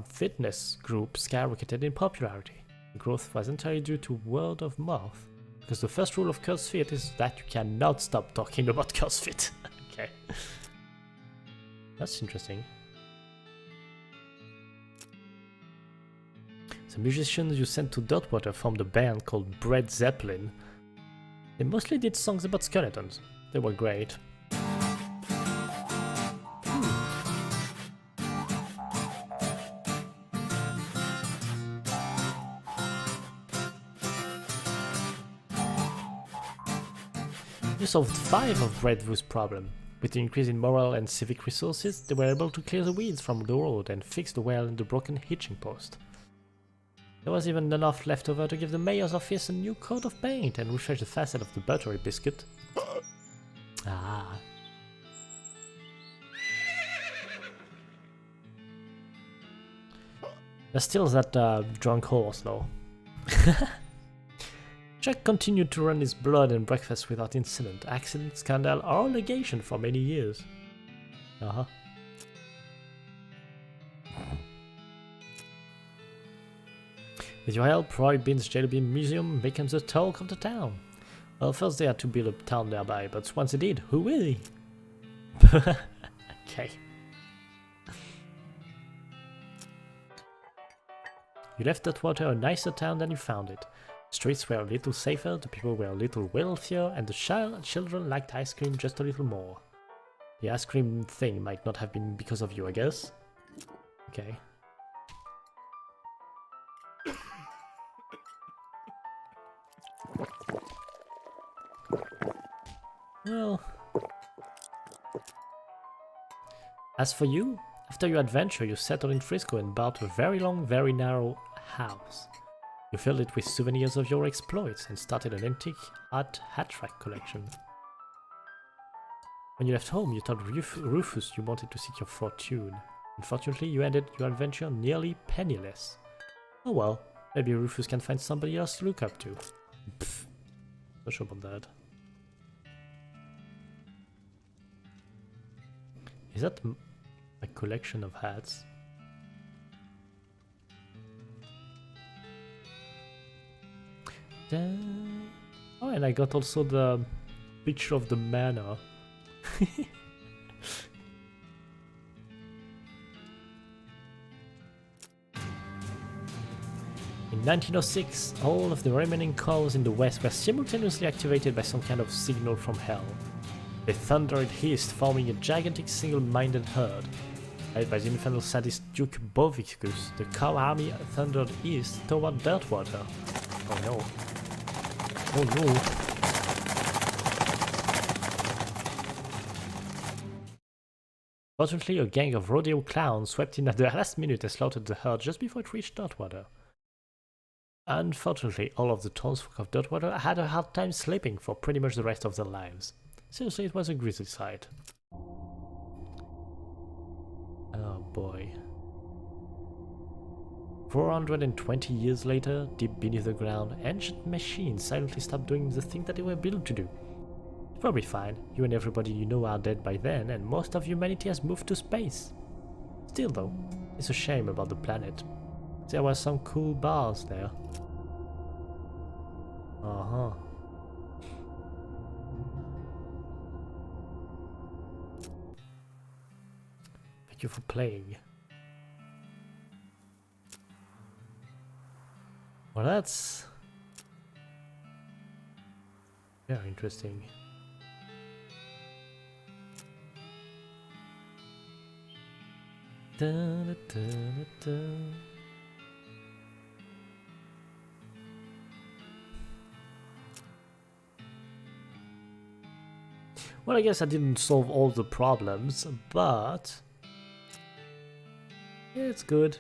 fitness group skyrocketed in popularity. The growth was entirely due to word of mouth, because the first rule of Kurt's Fit is that you cannot stop talking about Kurt's Fit. Okay. That's interesting. The musicians you sent to Dirtwater formed a band called Bread Zeppelin. They mostly did songs about skeletons. They were great. You solved 5 of Breadwood's problem. With the increase in moral and civic resources, they were able to clear the weeds from the road and fix the well and the broken hitching post. There was even enough left over to give the mayor's office a new coat of paint and refresh the facade of the buttery biscuit. Ah. There's still that drunk horse though. Jack continued to run his blood and breakfast without incident, accident, scandal, or allegation for many years. With your help, Roy Bean's Jelly Museum becomes the talk of the town. Well, first they had to build a town nearby, but once they did, hooray! Okay. You left Dirtwater a nicer town than you found it. Streets were a little safer, the people were a little wealthier, and the children liked ice cream just a little more. The ice cream thing might not have been because of you, I guess. Okay. Well... As for you, after your adventure you settled in Frisco and bought a very long, very narrow house. You filled it with souvenirs of your exploits and started an antique art hat rack collection. When you left home, you told Rufus you wanted to seek your fortune. Unfortunately, you ended your adventure nearly penniless. Oh well, Maybe Rufus can find somebody else to look up to. Pfft, not sure about that. Is that a collection of hats? Oh, and I got also the picture of the manor. In 1906, all of the remaining cows in the west were simultaneously activated by some kind of signal from hell. They thundered and hissed, forming a gigantic single-minded herd. Led by the infernal sadist Duke Bovicus, the cow army thundered east toward Dirtwater. Oh no. Oh no. Fortunately, a gang of rodeo clowns swept in at the last minute and slaughtered the herd just before it reached Dirtwater. Unfortunately, all of the townsfolk of Dirtwater had a hard time sleeping for pretty much the rest of their lives. Seriously, it was a grisly sight. Oh boy. 420 years later, deep beneath the ground, ancient machines silently stopped doing the thing that they were built to do. It's probably fine, you and everybody you know are dead by then, and most of humanity has moved to space. Still though, it's a shame about the planet. There were some cool bars there. Uh-huh. Thank you for playing. Well, that's very interesting. Da, da, da, da, da. Well, I guess I didn't solve all the problems, but yeah, it's good.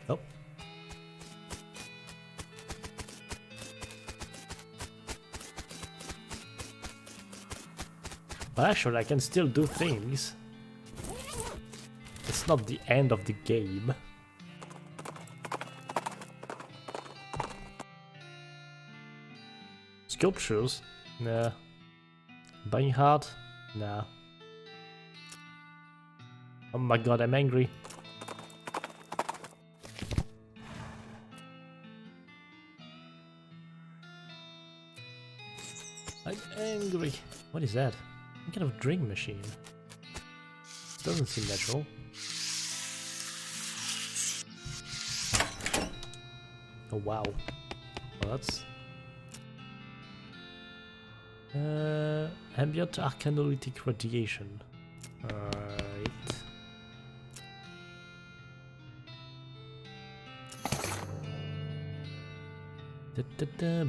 Oh. But actually, I can still do things. It's not the end of the game. Sculptures? Nah. Buying hard? Nah. Oh my god, I'm angry. I'm angry. What is that? Some kind of drink machine. Doesn't seem natural. Oh wow. Well, that's... ambient arcanolytic radiation. Alright.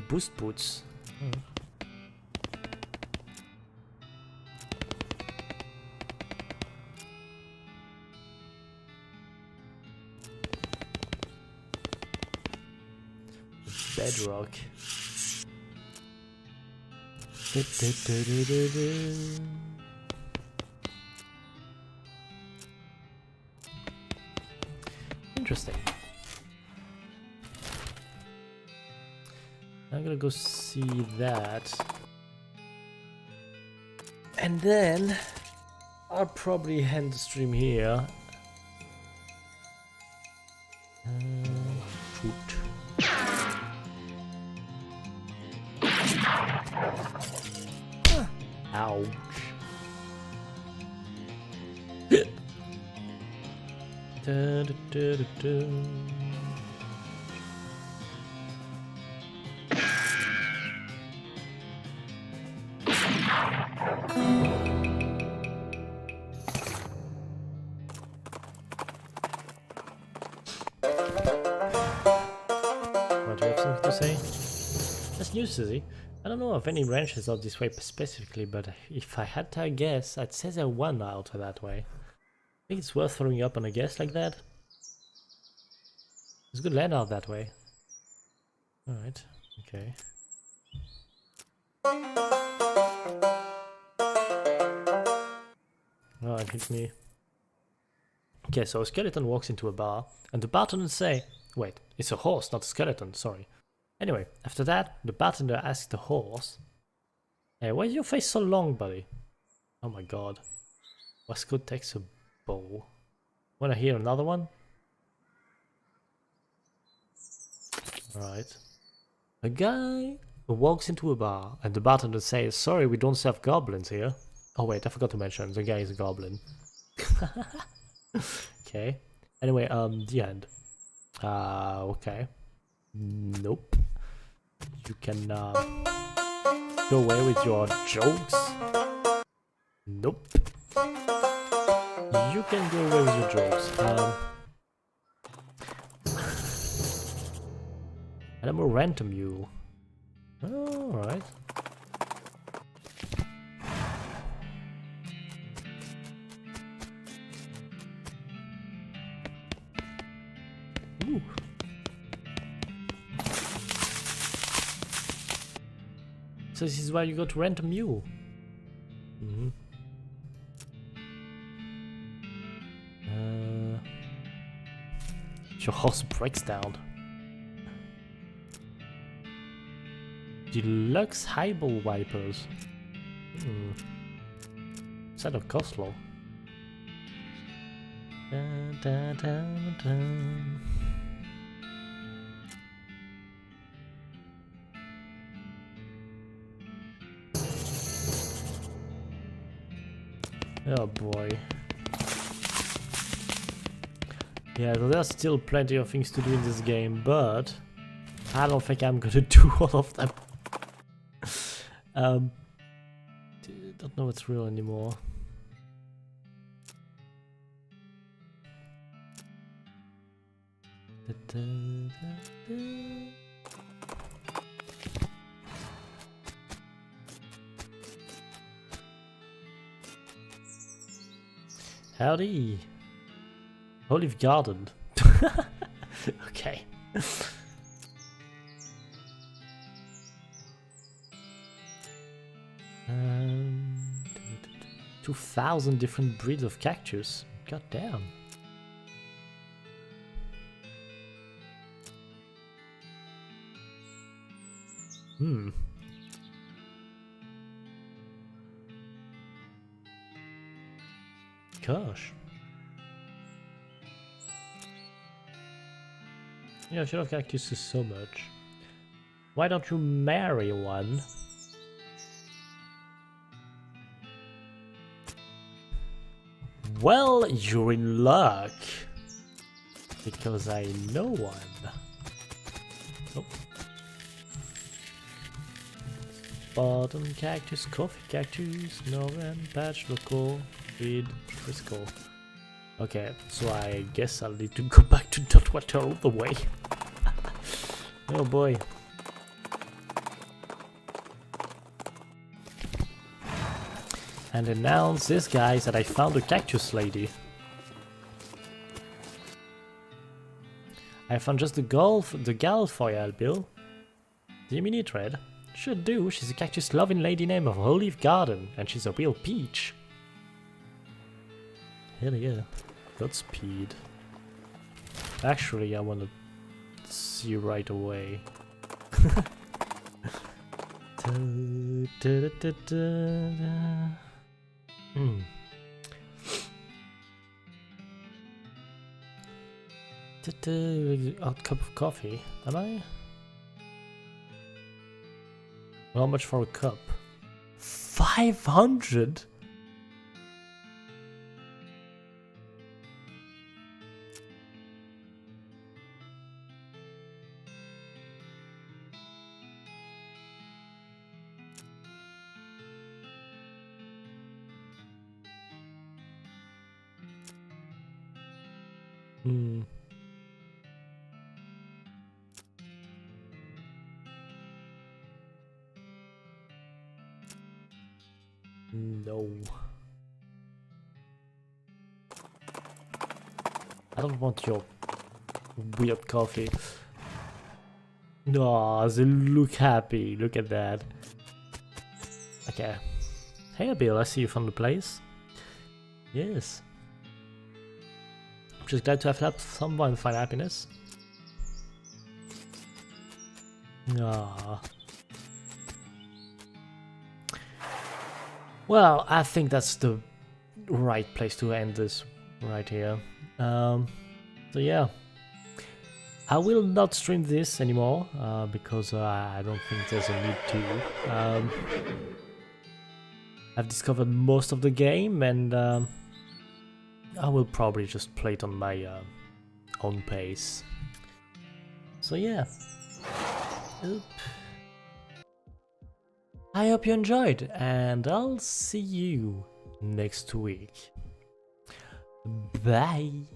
Boost boots. Oh. Bedrock. Interesting. I'm gonna go see that. And then I'll probably end the stream here. Shoot. Ouch. Da, da, da, da, da. What, do you have something to say? That's news, Susie. I don't know of any ranches out this way specifically, but if I had to guess, I'd say there one out that way. I think it's worth throwing up on a guess like that. There's good land out that way. Alright, okay. Oh, it hit me. Okay, so a skeleton walks into a bar, and the bartender say, wait, it's a horse, not a skeleton, sorry. Anyway, after that, the bartender asks the horse, hey, why is your face so long, buddy? Oh my god. Wasco takes a bowl. Wanna hear another one? Alright. A guy who walks into a bar, and the bartender says, sorry, we don't serve goblins here. Oh wait, I forgot to mention, the guy is a goblin. Okay. Anyway, the end. Okay. Nope. You can, go away with your jokes. Nope. You can go away with your jokes. And I'm a random mule. Alright. Ooh. So this is why you got to rent a mule. Your horse breaks down. Deluxe highball wipers. Set of Coslow. Dun, dun, dun, dun. Oh boy. Yeah, so there's still plenty of things to do in this game, but I don't think I'm gonna do all of them. Don't know what's real anymore. Howdy! Olive Garden. Okay. 2,000 different breeds of cactus. God damn. Gosh. Yeah, I should have cactuses so much. Why don't you marry one? Well, you're in luck. Because I know one. Oh. Bottom cactus, coffee cactus, Northern patch, local, weed, Frisco. Okay, so I guess I'll need to go back to Dotwater all the way. Oh boy. And announce this guys that I found a cactus lady. I found just the gal for you, Bill. Do you mean it, Red? Should do, she's a cactus loving lady named of Olive Garden, and she's a real peach. Hell yeah. Godspeed. Actually, I wanna see you right away. Odd cup of coffee, am I? How much for a cup? 500? No. I don't want your weird coffee. No, they look happy. Look at that. Okay. Hey, Bill, I see you from the place. Yes. Just glad to have helped someone find happiness. Ah. Well, I think that's the right place to end this right here. So yeah, I will not stream this anymore because I don't think there's a need to. I've discovered most of the game, and I will probably just play it on my own pace. So yeah. Oop. I hope you enjoyed, and I'll see you next week. Bye!